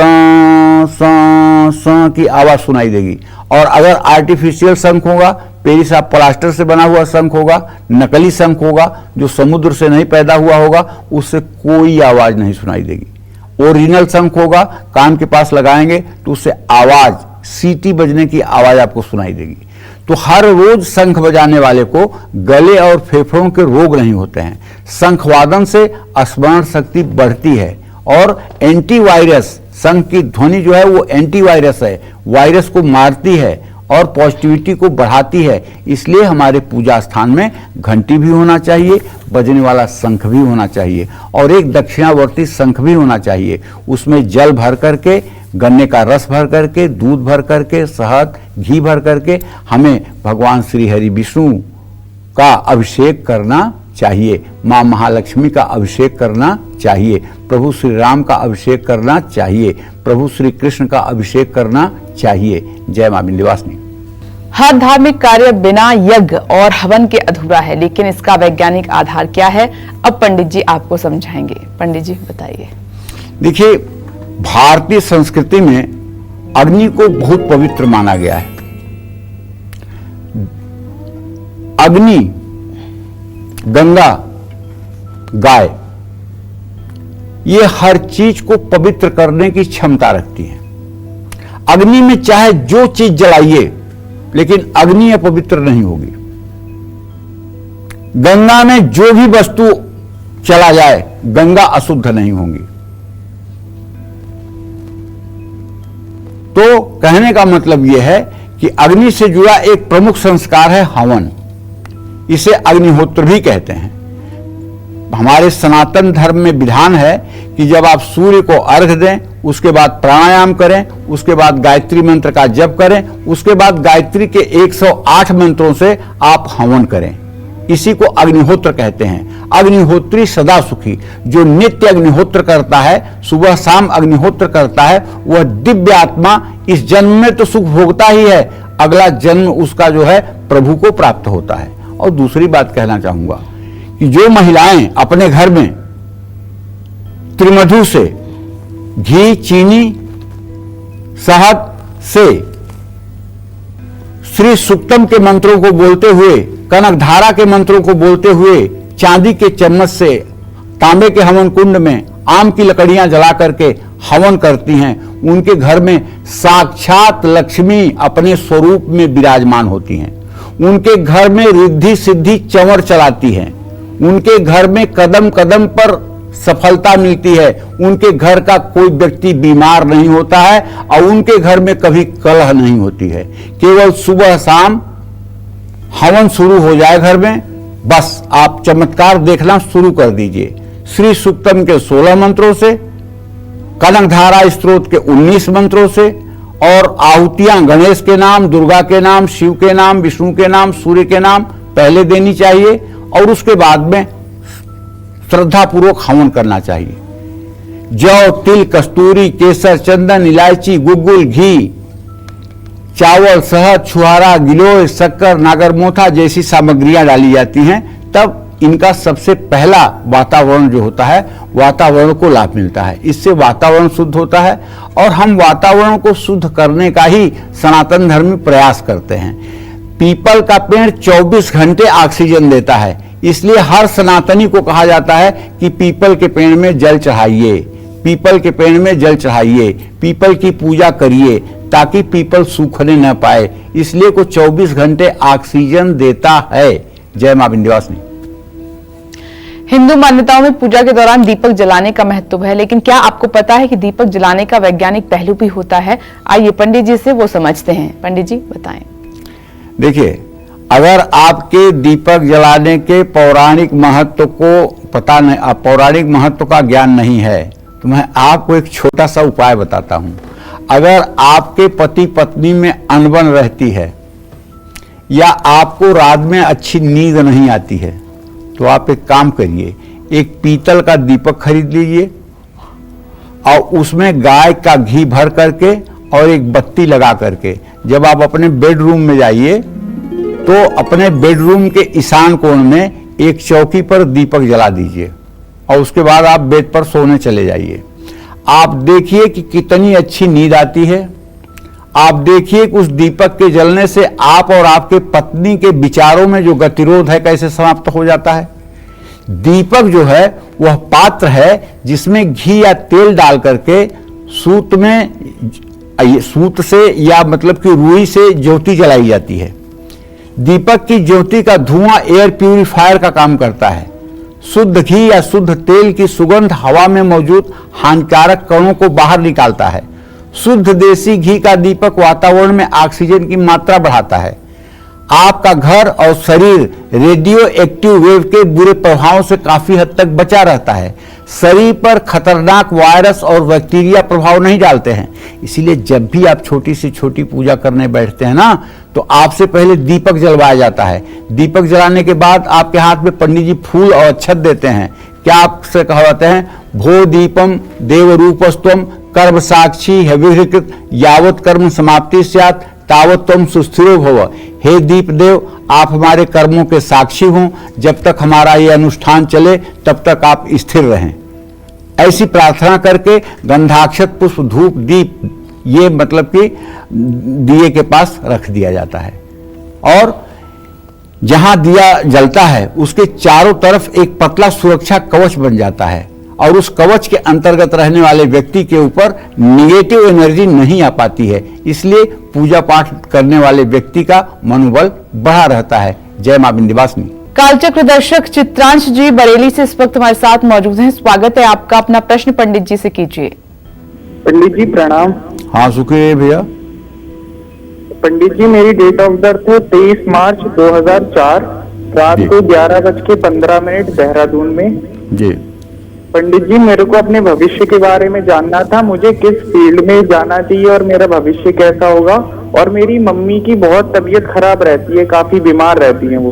की आवाज सुनाई देगी। और अगर आर्टिफिशियल शंख होगा, पेरिस ऑफ प्लास्टर से बना हुआ शंख होगा, नकली शंख होगा जो समुद्र से नहीं पैदा हुआ होगा, उससे कोई आवाज नहीं सुनाई देगी। ओरिजिनल शंख होगा, कान के पास लगाएंगे तो उससे आवाज, सीटी बजने की आवाज आपको सुनाई देगी। तो हर रोज शंख बजाने वाले को गले और फेफड़ों के रोग नहीं होते हैं। शंख वादन से स्मरण शक्ति बढ़ती है और एंटीवायरस, शंख की ध्वनि जो है वो एंटीवायरस है, वायरस को मारती है और पॉजिटिविटी को बढ़ाती है। इसलिए हमारे पूजा स्थान में घंटी भी होना चाहिए, बजने वाला शंख भी होना चाहिए और एक दक्षिणावर्ती शंख भी होना चाहिए। उसमें जल भर करके, गन्ने का रस भर करके, दूध भर करके, शहद, घी भर करके हमें भगवान श्री हरि विष्णु का अभिषेक करना चाहिए, मां महालक्ष्मी का अभिषेक करना चाहिए, प्रभु श्री राम का अभिषेक करना चाहिए, प्रभु श्री कृष्ण का अभिषेक करना चाहिए। जय मां विंध्यवासिनी। हर धार्मिक कार्य बिना यज्ञ और हवन के अधूरा है, लेकिन इसका वैज्ञानिक आधार क्या है? अब पंडित जी आपको समझाएंगे। पंडित जी बताइए। देखिए, भारतीय संस्कृति में अग्नि को बहुत पवित्र माना गया है। अग्नि, गंगा, गाय, ये हर चीज को पवित्र करने की क्षमता रखती है। अग्नि में चाहे जो चीज जलाइए, लेकिन अग्नि अपवित्र नहीं होगी। गंगा में जो भी वस्तु चला जाए, गंगा अशुद्ध नहीं होगी। तो कहने का मतलब यह है कि अग्नि से जुड़ा एक प्रमुख संस्कार है हवन। इसे अग्निहोत्र भी कहते हैं। हमारे सनातन धर्म में विधान है कि जब आप सूर्य को अर्घ दें, उसके बाद प्राणायाम करें, उसके बाद गायत्री मंत्र का जप करें, उसके बाद गायत्री के 108 मंत्रों से आप हवन करें। इसी को अग्निहोत्र कहते हैं। अग्निहोत्री सदा सुखी, जो नित्य अग्निहोत्र करता है, सुबह शाम अग्निहोत्र करता है, वह दिव्य आत्मा इस जन्म में तो सुख भोगता ही है, अगला जन्म उसका जो है प्रभु को प्राप्त होता है। और दूसरी बात कहना चाहूंगा कि जो महिलाएं अपने घर में त्रिमधु से, घी, चीनी, शहद से श्री सुक्तम के मंत्रों को बोलते हुए, कनक धारा के मंत्रों को बोलते हुए, चांदी के चम्मच से तांबे के हवन कुंड में आम की लकड़ियां जला करके हवन करती हैं, उनके घर में साक्षात लक्ष्मी अपने स्वरूप में विराजमान होती हैं। उनके घर में रिद्धि सिद्धि चंवर चलाती हैं। उनके घर में कदम कदम पर सफलता मिलती है। उनके घर का कोई व्यक्ति बीमार नहीं होता है और उनके घर में कभी कलह नहीं होती है। केवल सुबह शाम हवन शुरू हो जाए घर में, बस आप चमत्कार देखना शुरू कर दीजिए। श्री सुक्तम के 16 मंत्रों से, कनक धारा स्तोत्र के 19 मंत्रों से, और आहुतियां गणेश के नाम, दुर्गा के नाम, शिव के नाम, विष्णु के नाम, सूर्य के नाम पहले देनी चाहिए और उसके बाद में श्रद्धापूर्वक हवन करना चाहिए। जौ, तिल, कस्तूरी, केसर, चंदन, इलायची, गुग्गुल, घी, चावल, शहद, छुहारा, गिलोय, शक्कर, नागरमोथा जैसी सामग्रियां डाली जाती हैं। तब इनका सबसे पहला वातावरण जो होता है, वातावरण को लाभ मिलता है। इससे वातावरण शुद्ध होता है और हम वातावरण को शुद्ध करने का ही सनातन धर्म में प्रयास करते हैं। पीपल का पेड़ 24 घंटे ऑक्सीजन देता है, इसलिए हर सनातनी को कहा जाता है कि पीपल के पेड़ में जल चढ़ाइए, पीपल के पेड़ में जल चढ़ाइए, पीपल की पूजा करिए, ताकि पीपल सूखने न पाए। इसलिए को 24 घंटे ऑक्सीजन देता है। जय मां विंध्यवासिनी। हिंदू मान्यताओं में पूजा के दौरान दीपक जलाने का महत्व है, लेकिन क्या आपको पता है कि दीपक जलाने का वैज्ञानिक पहलू भी होता है? आइए पंडित जी से वो समझते हैं। पंडित जी बताएं। देखिए, अगर आपके दीपक जलाने के पौराणिक महत्व को पता नहीं, पौराणिक महत्व का ज्ञान नहीं है, तो मैं आपको एक छोटा सा उपाय बताता हूं। अगर आपके पति पत्नी में अनबन रहती है या आपको रात में अच्छी नींद नहीं आती है, तो आप एक काम करिए, एक पीतल का दीपक खरीद लीजिए और उसमें गाय का घी भर करके और एक बत्ती लगा करके जब आप अपने बेडरूम में जाइए, तो अपने बेडरूम के ईशान कोण में एक चौकी पर दीपक जला दीजिए और उसके बाद आप बेड पर सोने चले जाइए। आप देखिए कि कितनी अच्छी नींद आती है। आप देखिए कि उस दीपक के जलने से आप और आपके पत्नी के विचारों में जो गतिरोध है कैसे समाप्त हो जाता है। दीपक जो है वह पात्र है जिसमें घी या तेल डाल करके सूत से या मतलब कि रुई से ज्योति जलाई जाती है। दीपक की ज्योति का धुआं एयर प्यूरिफायर का काम करता है। शुद्ध घी या शुद्ध तेल की सुगंध हवा में मौजूद हानिकारक कणों को बाहर निकालता है। शुद्ध देसी घी का दीपक वातावरण में ऑक्सीजन की मात्रा बढ़ाता है। आपका घर और शरीर रेडियो एक्टिव वेव के बुरे प्रभावों से काफी हद तक बचा रहता है। शरीर पर खतरनाक वायरस और बैक्टीरिया प्रभाव नहीं डालते हैं। इसीलिए जब भी आप छोटी से छोटी पूजा करने बैठते हैं ना, तो आपसे पहले दीपक जलवाया जाता है। दीपक जलाने के बाद आपके हाथ में पंडित जी फूल और अक्षत देते हैं। क्या आपसे कहवाते हैं, भो दीपम देव रूपस्तम कर्म साक्षी हविहृत यावत कर्म समाप्ति स्यात् तावत तुम सुस्थिरो भव। हे दीप देव, आप हमारे कर्मों के साक्षी हों, जब तक हमारा ये अनुष्ठान चले तब तक आप स्थिर रहें। ऐसी प्रार्थना करके गंधाक्षत पुष्प धूप दीप ये मतलब कि दिए के पास रख दिया जाता है और जहां दिया जलता है उसके चारों तरफ एक पतला सुरक्षा कवच बन जाता है और उस कवच के अंतर्गत रहने वाले व्यक्ति के ऊपर निगेटिव एनर्जी नहीं आ पाती है, इसलिए पूजा पाठ करने वाले व्यक्ति का मनोबल बढ़ा रहता है। जय मां विंध्यवासिनी। कालचक्र दर्शक चित्रांश जी बरेली से इस वक्त हमारे साथ मौजूद हैं। स्वागत है आपका। अपना प्रश्न पंडित जी से कीजिए। पंडित जी प्रणाम। हाँ सुखी भैया। पंडित जी मेरी डेट ऑफ बर्थ है 23 मार्च 2004 रात को 11:15 देहरादून में। जी पंडित जी मेरे को अपने भविष्य के बारे में जानना था, मुझे किस फील्ड में जाना चाहिए और मेरा भविष्य कैसा होगा। और मेरी मम्मी की बहुत तबीयत खराब रहती है, काफी बीमार रहती हैं वो।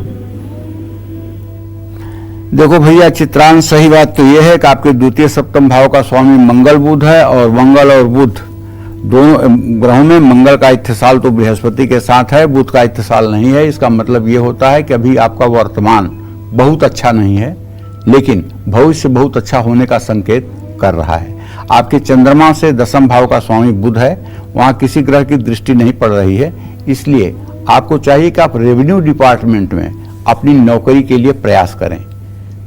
देखो भैया चित्रांश, सही बात तो यह है कि आपके द्वितीय सप्तम भाव का स्वामी मंगल बुध है और मंगल और बुध दोनों ग्रहों में मंगल का इत्तेसाल तो बृहस्पति के साथ है, बुध का इत्तेसाल नहीं है। इसका मतलब ये होता है कि अभी आपका वर्तमान बहुत अच्छा नहीं है, लेकिन भविष्य बहुत अच्छा होने का संकेत कर रहा है। आपके चंद्रमा से दसम भाव का स्वामी बुध है, वहां किसी ग्रह की दृष्टि नहीं पड़ रही है, इसलिए आपको चाहिए कि आप रेवेन्यू डिपार्टमेंट में अपनी नौकरी के लिए प्रयास करें।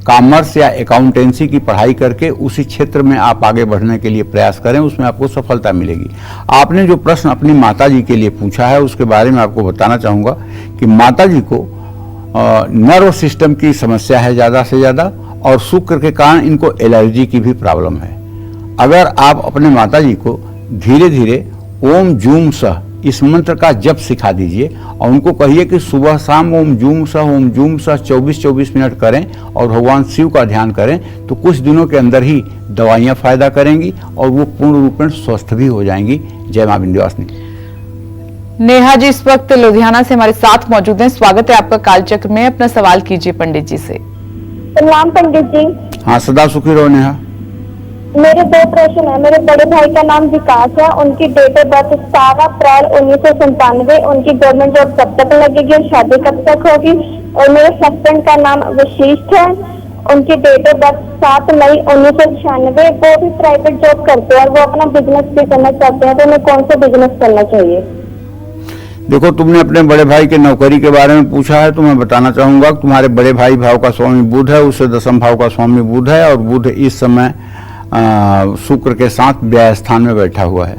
कॉमर्स या अकाउंटेंसी की पढ़ाई करके उसी क्षेत्र में आप आगे बढ़ने के लिए प्रयास करें, उसमें आपको सफलता मिलेगी। आपने जो प्रश्न अपनी माताजी के लिए पूछा है उसके बारे में आपको बताना चाहूँगा कि माताजी को नर्व सिस्टम की समस्या है ज़्यादा से ज़्यादा और शुक्र के कारण इनको एलर्जी की भी प्रॉब्लम है। अगर आप अपने माताजी को धीरे धीरे ओम जूम सह इस मंत्र का जप सिखा दीजिए और उनको कहिए कि सुबह शाम ओम जूम सह 24-24 मिनट करें और भगवान शिव का ध्यान करें, तो कुछ दिनों के अंदर ही दवाइयाँ फायदा करेंगी और वो पूर्ण रूप में स्वस्थ भी हो जाएंगी। जय मां विंध्यवासिनी। नेहा जी इस वक्त लुधियाना से हमारे साथ मौजूद हैं। स्वागत है आपका कालचक्र में। अपना सवाल कीजिए पंडित जी से। प्रणाम पंडित जी। हाँ सदा सुखी रहो नेहा। मेरे दो प्रश्न है। मेरे बड़े भाई का नाम विकास है, उनकी डेट ऑफ बर्थ 17 अप्रैल 1997, उनकी गवर्नमेंट जॉब कब तक लगेगी और शादी कब तक होगी। और मेरे हस्बैंड का नाम वशिष्ठ है, उनकी डेट ऑफ बर्थ 7 मई 1996, वो भी प्राइवेट जॉब करते हैं और वो अपना बिजनेस भी करना चाहते हैं, तो उन्हें कौन सा बिजनेस करना चाहिए। देखो तुमने अपने बड़े भाई के नौकरी के बारे में पूछा है, तो मैं बताना चाहूंगा तुम्हारे बड़े भाई भाव का स्वामी बुध है, उससे दसम भाव का स्वामी बुध है और बुध इस समय शुक्र के साथ व्यय स्थान में बैठा हुआ है।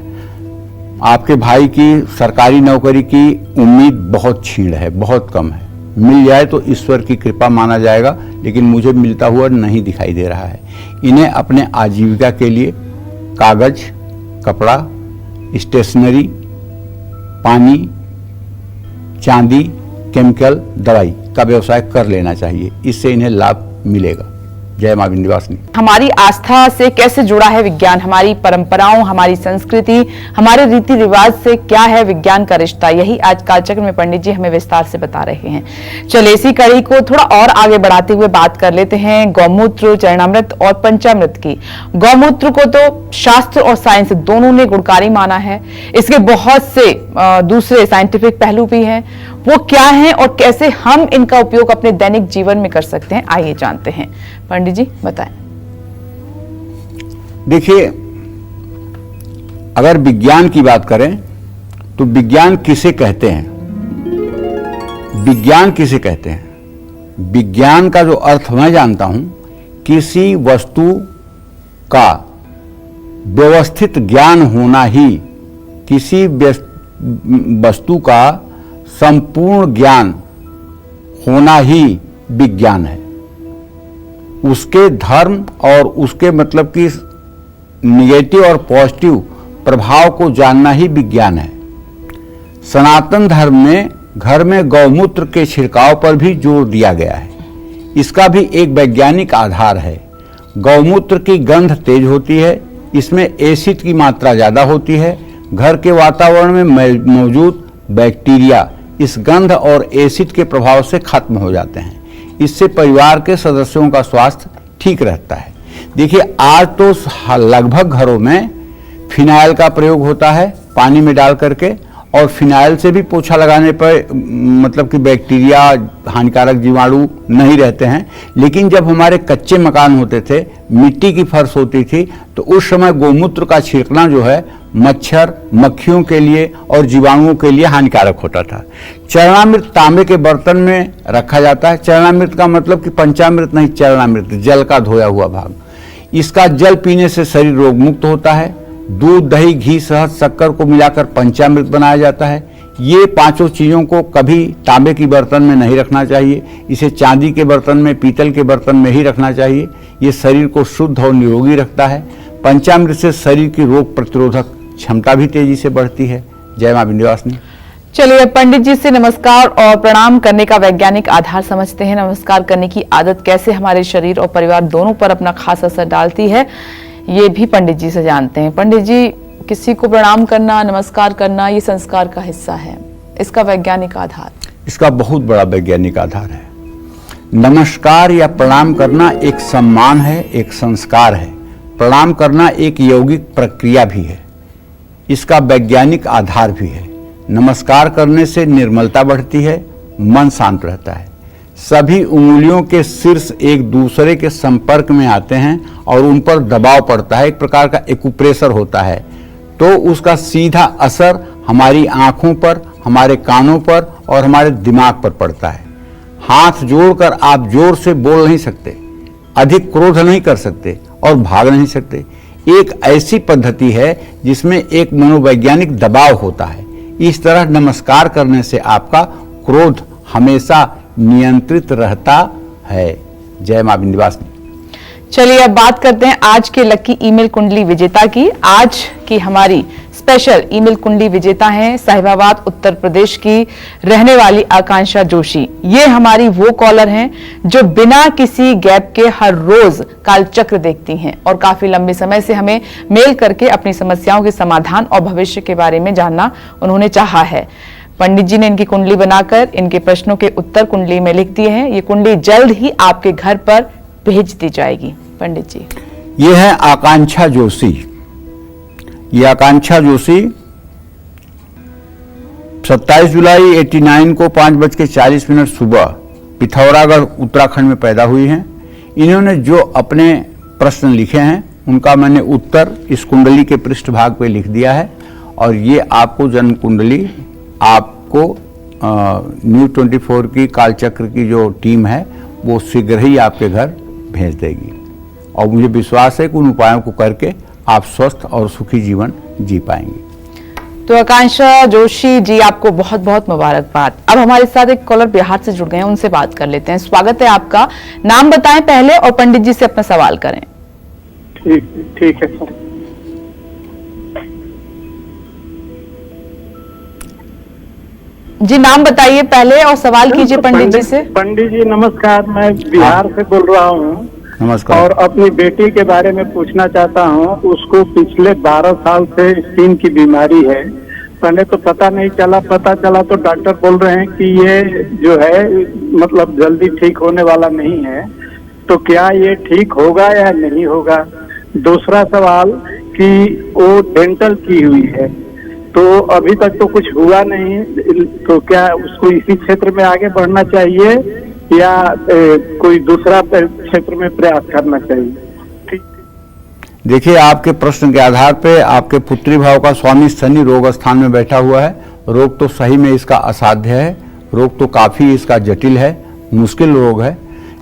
आपके भाई की सरकारी नौकरी की उम्मीद बहुत क्षीण है, बहुत कम है। मिल जाए तो ईश्वर की कृपा माना जाएगा, लेकिन मुझे मिलता हुआ नहीं दिखाई दे रहा है। इन्हें अपने आजीविका के लिए कागज, कपड़ा, स्टेशनरी, पानी, चांदी, केमिकल, दवाई का व्यवसाय कर लेना चाहिए, इससे इन्हें लाभ मिलेगा। जय मां विंध्यवासिनी। हमारी आस्था से कैसे जुड़ा है विज्ञान, हमारी परंपराओं, हमारी संस्कृति, हमारे रीति रिवाज से क्या है विज्ञान का रिश्ता, यही आज कालचक्र में पंडित जी हमें विस्तार से बता रहे हैं। चलिए इसी कड़ी को थोड़ा और आगे बढ़ाते हुए बात कर लेते हैं गौमूत्र, चरणामृत और पंचामृत की। गौमूत्र को तो शास्त्र और साइंस दोनों ने गुणकारी माना है। इसके बहुत से दूसरे साइंटिफिक पहलू भी हैं, वो क्या हैं और कैसे हम इनका उपयोग अपने दैनिक जीवन में कर सकते हैं, आइए जानते हैं। पंडित जी बताएं। देखिए, अगर विज्ञान की बात करें तो विज्ञान किसे कहते हैं? विज्ञान किसे कहते हैं? विज्ञान का जो अर्थ मैं जानता हूं, किसी वस्तु का व्यवस्थित ज्ञान होना ही, किसी वस्तु का संपूर्ण ज्ञान होना ही विज्ञान है। उसके धर्म और उसके मतलब कि निगेटिव और पॉजिटिव प्रभाव को जानना ही विज्ञान है। सनातन धर्म में घर में गौमूत्र के छिड़काव पर भी जोर दिया गया है। इसका भी एक वैज्ञानिक आधार है। गौमूत्र की गंध तेज होती है, इसमें एसिड की मात्रा ज़्यादा होती है। घर के वातावरण में मौजूद बैक्टीरिया इस गंध और एसिड के प्रभाव से खत्म हो जाते हैं। इससे परिवार के सदस्यों का स्वास्थ्य ठीक रहता है। देखिए, आज तो लगभग घरों में फिनाइल का प्रयोग होता है पानी में डाल करके, और फिनाइल से भी पोछा लगाने पर मतलब कि बैक्टीरिया, हानिकारक जीवाणु नहीं रहते हैं। लेकिन जब हमारे कच्चे मकान होते थे, मिट्टी की फर्श होती थी, तो उस समय गौमूत्र का छिड़कना जो है मच्छर, मक्खियों के लिए और जीवाणुओं के लिए हानिकारक होता था। चरणामृत तांबे के बर्तन में रखा जाता है। चरणामृत का मतलब कि पंचामृत नहीं, चरणामृत, जल का धोया हुआ भाग। इसका जल पीने से शरीर रोग मुक्त होता है। दूध, दही, घी, शहद, शक्कर को मिलाकर पंचामृत बनाया जाता है। ये पांचों चीजों को कभी तांबे की बर्तन में नहीं रखना चाहिए। इसे चांदी के बर्तन में, पीतल के बर्तन में ही रखना चाहिए। ये शरीर को शुद्ध और निरोगी रखता है। पंचामृत से शरीर की रोग प्रतिरोधक क्षमता भी तेजी से बढ़ती है। जय मां विंध्यवासिनी। चलिए पंडित जी से नमस्कार और प्रणाम करने का वैज्ञानिक आधार समझते हैं। नमस्कार करने की आदत कैसे हमारे शरीर और परिवार दोनों पर अपना खास असर डालती है, ये भी पंडित जी से जानते हैं। पंडित जी, किसी को प्रणाम करना, नमस्कार करना, ये संस्कार का हिस्सा है। इसका वैज्ञानिक आधार? इसका बहुत बड़ा वैज्ञानिक आधार है। नमस्कार या प्रणाम करना एक सम्मान है, एक संस्कार है। प्रणाम करना एक यौगिक प्रक्रिया भी है। इसका वैज्ञानिक आधार भी है। नमस्कार करने से निर्मलता बढ़ती है, मन शांत रहता है। सभी उंगलियों के शीर्ष एक दूसरे के संपर्क में आते हैं और उन पर दबाव पड़ता है, एक प्रकार का एक्यूप्रेशर होता है। तो उसका सीधा असर हमारी आंखों पर, हमारे कानों पर और हमारे दिमाग पर पड़ता है। हाथ जोड़कर आप जोर से बोल नहीं सकते, अधिक क्रोध नहीं कर सकते और भाग नहीं सकते। एक ऐसी पद्धति है जिसमें एक मनोवैज्ञानिक दबाव होता है। इस तरह नमस्कार करने से आपका क्रोध हमेशा नियंत्रित रहता है। जय मां विंध्यवासिनी। चलिए अब बात करते हैं आज के लकी ईमेल कुंडली विजेता की। आज की हमारी स्पेशल ईमेल कुंडली विजेता हैं साहिबाबाद उत्तर प्रदेश की रहने वाली आकांक्षा जोशी। ये हमारी वो कॉलर हैं जो बिना किसी गैप के हर रोज कालचक्र देखती हैं और काफी लंबे समय से हमें मेल करके अपनी समस्याओं के समाधान और भविष्य के बारे में जानना उन्होंने चाहा है। पंडित जी ने इनकी कुंडली बनाकर इनके प्रश्नों के उत्तर कुंडली में लिख दिए हैं। ये कुंडली जल्द ही आपके घर पर भेज दी जाएगी। पंडित जी, ये है आकांक्षा जोशी। ये आकांक्षा जोशी 27 जुलाई 89 को 5:40 सुबह पिथौरागढ़ उत्तराखंड में पैदा हुई हैं। इन्होंने जो अपने प्रश्न लिखे हैं उनका मैंने उत्तर इस कुंडली के पृष्ठभाग पे लिख दिया है और ये आपको जन्म कुंडली आपको न्यूज़ 24 की कालचक्र की जो टीम है वो शीघ्र ही आपके घर भेज देगी और मुझे विश्वास है कि उन उपायों को करके आप स्वस्थ और सुखी जीवन जी पाएंगे। तो आकांक्षा जोशी जी, आपको बहुत बहुत मुबारकबाद। अब हमारे साथ एक कॉलर बिहार से जुड़ गए हैं, उनसे बात कर लेते हैं। स्वागत है आपका। नाम बताएं पहले और पंडित जी से अपना सवाल करें। ठीक है सर। जी नाम बताइए पहले और सवाल कीजिए पंडित जी से। पंडित जी नमस्कार, मैं बिहार से बोल रहा हूँ। नमस्कार। और अपनी बेटी के बारे में पूछना चाहता हूँ। उसको पिछले 12 साल से स्किन की बीमारी है। पहले तो पता नहीं चला, पता चला तो डॉक्टर बोल रहे हैं कि ये जो है मतलब जल्दी ठीक होने वाला नहीं है। तो क्या ये ठीक होगा या नहीं होगा? दूसरा सवाल कि वो डेंटल की हुई है तो अभी तक तो कुछ हुआ नहीं, तो क्या उसको इसी क्षेत्र में आगे बढ़ना चाहिए या कोई दूसरा क्षेत्र में प्रयास करना चाहिए? ठीक। देखिए, आपके प्रश्न के आधार पे आपके पुत्री भाव का स्वामी शनि रोग स्थान में बैठा हुआ है। रोग तो सही में इसका असाध्य है, रोग तो काफी इसका जटिल है, मुश्किल रोग है।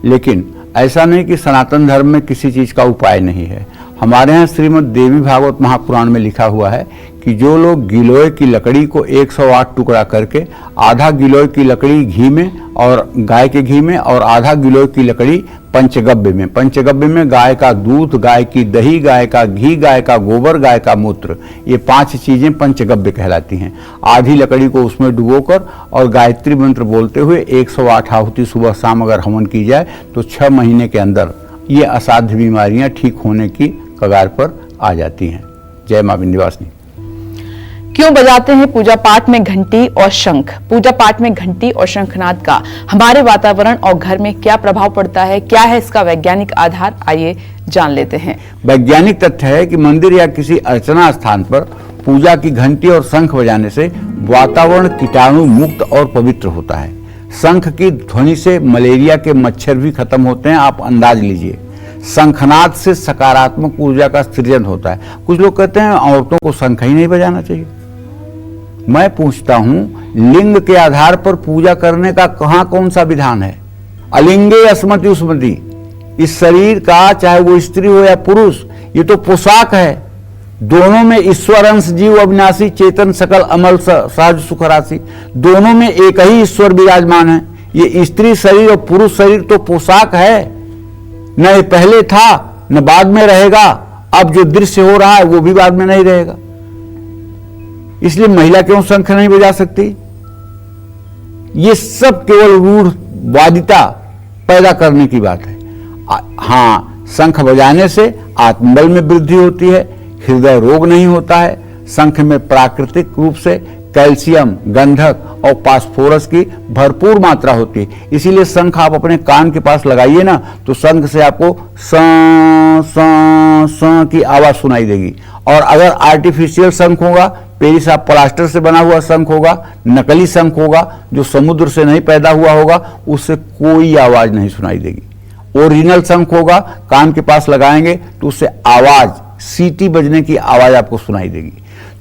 लेकिन ऐसा नहीं कि सनातन धर्म में किसी चीज का उपाय नहीं है। हमारे यहाँ श्रीमद् देवी भागवत महापुराण में लिखा हुआ है कि जो लोग गिलोय की लकड़ी को 108 टुकड़ा करके आधा गिलोय की लकड़ी घी में और गाय के घी में और आधा गिलोय की लकड़ी पंचगव्य में, पंचगव्य में गाय का दूध, गाय की दही, गाय का घी, गाय का गोबर, गाय का मूत्र, ये 5 चीजें पंचगव्य कहलाती हैं। आधी लकड़ी को उसमें डुबोकर और गायत्री मंत्र बोलते हुए 108 आहुति सुबह शाम अगर हवन की जाए तो 6 महीने के अंदर ये असाध्य बीमारियां ठीक होने की कगार पर आ जाती हैं। जय मां विंध्यवासिनी। क्यों बजाते हैं पूजा पाठ में घंटी और शंख? पूजा पाठ में घंटी और शंखनाद का हमारे वातावरण और घर में क्या प्रभाव पड़ता है? क्या है इसका वैज्ञानिक आधार? आइए जान लेते हैं। वैज्ञानिक तथ्य है कि मंदिर या किसी अर्चना स्थान पर पूजा की घंटी और शंख बजाने से वातावरण कीटाणु मुक्त और पवित्र होता है। शंख की ध्वनि से मलेरिया के मच्छर भी खत्म होते हैं, आप अंदाज लीजिए। शंखनाद से सकारात्मक ऊर्जा का सृजन होता है। कुछ लोग कहते हैं औरतों को शंख ही नहीं बजाना चाहिए। मैं पूछता हूं, लिंग के आधार पर पूजा करने का कहां कौन सा विधान है? अलिंगे अस्मति उस्मति, इस शरीर का चाहे वो स्त्री हो या पुरुष, ये तो पोशाक है। दोनों में ईश्वर अंश जीव अविनाशी चेतन सकल अमल सहज सुख राशि, दोनों में एक ही ईश्वर विराजमान है। ये स्त्री शरीर और पुरुष शरीर तो पोशाक है, न ये पहले था न बाद में रहेगा। अब जो दृश्य हो रहा है वो भी बाद में नहीं रहेगा। इसलिए महिला क्यों शंख नहीं बजा सकती? ये सब केवल रूढ़वादिता पैदा करने की बात है। हाँ, शंख बजाने से आत्मबल में वृद्धि होती है, हृदय रोग नहीं होता है। शंख में प्राकृतिक रूप से कैल्शियम, गंधक और फास्फोरस की भरपूर मात्रा होती है। इसीलिए शंख आप अपने कान के पास लगाइए ना, तो शंख से आपको स की आवाज सुनाई देगी। और अगर आर्टिफिशियल शंख होगा, पेरिस ऑफ प्लास्टर से बना हुआ शंख होगा, नकली शंख होगा जो समुद्र से नहीं पैदा हुआ होगा, उससे कोई आवाज नहीं सुनाई देगी। ओरिजिनल शंख होगा, कान के पास लगाएंगे तो उससे आवाज, सीटी बजने की आवाज आपको सुनाई देगी।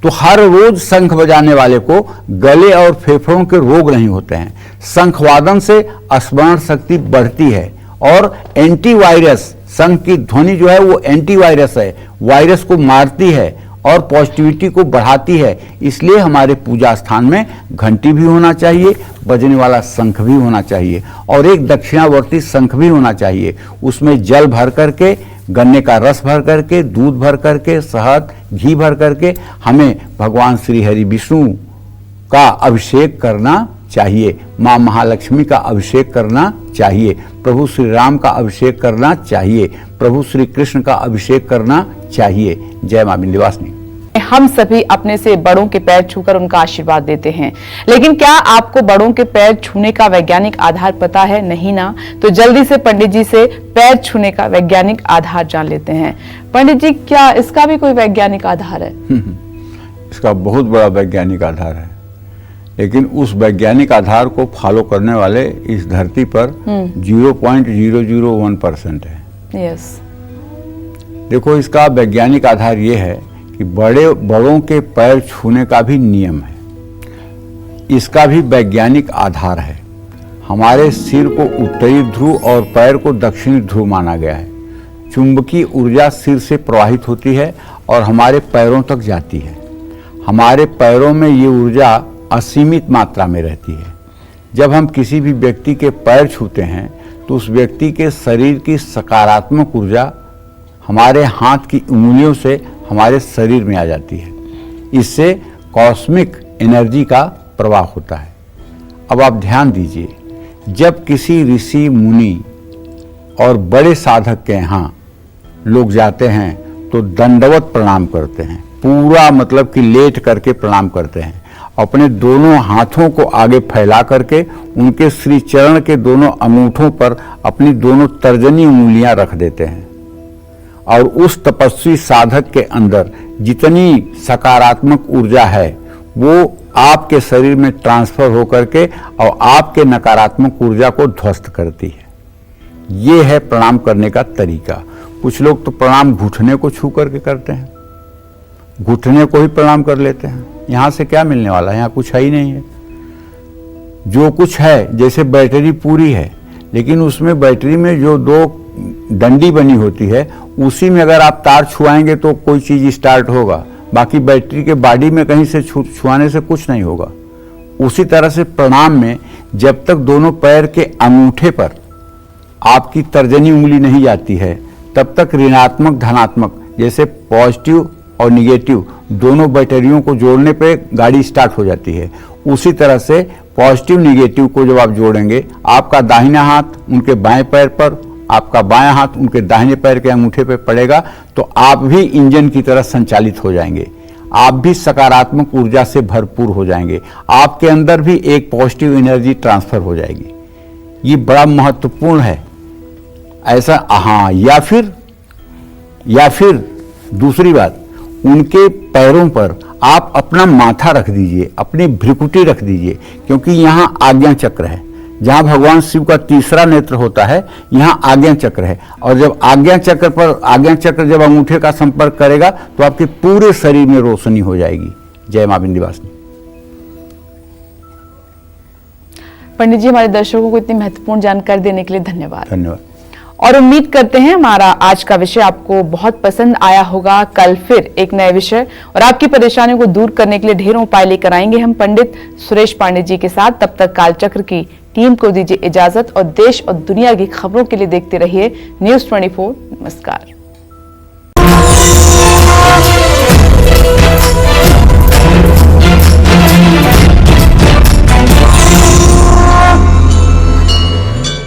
तो हर रोज शंख बजाने वाले को गले और फेफड़ों के रोग नहीं होते हैं। शंख वादन से स्मरण शक्ति बढ़ती है और एंटीवायरस, शंख की ध्वनि जो है वो एंटीवायरस है, वायरस को मारती है और पॉजिटिविटी को बढ़ाती है। इसलिए हमारे पूजा स्थान में घंटी भी होना चाहिए, बजने वाला शंख भी होना चाहिए और एक दक्षिणावर्ती शंख भी होना चाहिए। उसमें जल भर करके, गन्ने का रस भर करके, दूध भर करके, शहद, घी भर करके हमें भगवान श्री हरि विष्णु का अभिषेक करना चाहिए, मां महालक्ष्मी का अभिषेक करना चाहिए, प्रभु श्री राम का अभिषेक करना चाहिए, प्रभु श्री कृष्ण का अभिषेक करना चाहिए। जय मां विंध्यवासिनी। हम सभी अपने से बड़ों के पैर छूकर उनका आशीर्वाद देते हैं, लेकिन क्या आपको बड़ों के पैर छूने का वैज्ञानिक आधार पता है? नहीं ना? तो जल्दी से पंडित जी से पैर छूने का वैज्ञानिक आधार जान लेते हैं। पंडित जी, क्या इसका भी कोई वैज्ञानिक आधार है? इसका बहुत बड़ा वैज्ञानिक आधार है, लेकिन उस वैज्ञानिक आधार को फॉलो करने वाले इस धरती पर 0.001% है। यस। देखो, इसका वैज्ञानिक आधार ये है कि बड़ों के पैर छूने का भी नियम है, इसका भी वैज्ञानिक आधार है। हमारे सिर को उत्तरी ध्रुव और पैर को दक्षिणी ध्रुव माना गया है। चुंबकीय ऊर्जा सिर से प्रवाहित होती है और हमारे पैरों तक जाती है। हमारे पैरों में ये ऊर्जा असीमित मात्रा में रहती है। जब हम किसी भी व्यक्ति के पैर छूते हैं तो उस व्यक्ति के शरीर की सकारात्मक ऊर्जा हमारे हाथ की उंगलियों से हमारे शरीर में आ जाती है। इससे कॉस्मिक एनर्जी का प्रवाह होता है। अब आप ध्यान दीजिए, जब किसी ऋषि मुनि और बड़े साधक के यहाँ लोग जाते हैं तो दंडवत प्रणाम करते हैं, पूरा मतलब कि लेट करके प्रणाम करते हैं। अपने दोनों हाथों को आगे फैला करके उनके श्री चरण के दोनों अंगूठों पर अपनी दोनों तर्जनी उंगलियां रख देते हैं और उस तपस्वी साधक के अंदर जितनी सकारात्मक ऊर्जा है वो आपके शरीर में ट्रांसफर होकर के और आपके नकारात्मक ऊर्जा को ध्वस्त करती है। ये है प्रणाम करने का तरीका। कुछ लोग तो प्रणाम घुटने को छू करके करते हैं, घुटने को ही प्रणाम कर लेते हैं। यहाँ से क्या मिलने वाला है? यहाँ कुछ है ही नहीं है। जो कुछ है, जैसे बैटरी पूरी है लेकिन उसमें बैटरी में जो दो डंडी बनी होती है उसी में अगर आप तार छुआएंगे तो कोई चीज स्टार्ट होगा, बाकी बैटरी के बॉडी में कहीं से छुआने से कुछ नहीं होगा। उसी तरह से प्रणाम में जब तक दोनों पैर के अंगूठे पर आपकी तर्जनी उंगली नहीं जाती है तब तक ऋणात्मक धनात्मक, जैसे पॉजिटिव और निगेटिव दोनों बैटरियों को जोड़ने पे गाड़ी स्टार्ट हो जाती है, उसी तरह से पॉजिटिव निगेटिव को जब आप जोड़ेंगे, आपका दाहिना हाथ उनके बाएं पैर पर, आपका बायां हाथ उनके दाहिने पैर के अंगूठे पे पड़ेगा तो आप भी इंजन की तरह संचालित हो जाएंगे। आप भी सकारात्मक ऊर्जा से भरपूर हो जाएंगे। आपके अंदर भी एक पॉजिटिव एनर्जी ट्रांसफर हो जाएगी। ये बड़ा महत्वपूर्ण है। ऐसा हाँ, या फिर दूसरी बात, उनके पैरों पर आप अपना माथा रख दीजिए, अपनी भ्रिकुटी रख दीजिए, क्योंकि यहाँ आज्ञा चक्र है। जहां भगवान शिव का तीसरा नेत्र होता है, यहां आज्ञा चक्र है। और जब आज्ञा चक्र जब अंगूठे का संपर्क करेगा तो आपके पूरे शरीर में रोशनी हो जाएगी। जय मां विंध्यवासिनी। पंडित जी, हमारे दर्शकों को इतनी महत्वपूर्ण जानकारी देने के लिए धन्यवाद। धन्यवाद। और उम्मीद करते हैं हमारा आज का विषय आपको बहुत पसंद आया होगा। कल फिर एक नए विषय और आपकी परेशानियों को दूर करने के लिए ढेरों उपाय लेकर आएंगे हम पंडित सुरेश पांडे जी के साथ। तब तक कालचक्र की टीम को दीजिए इजाजत और देश और दुनिया की खबरों के लिए देखते रहिए News 24। नमस्कार।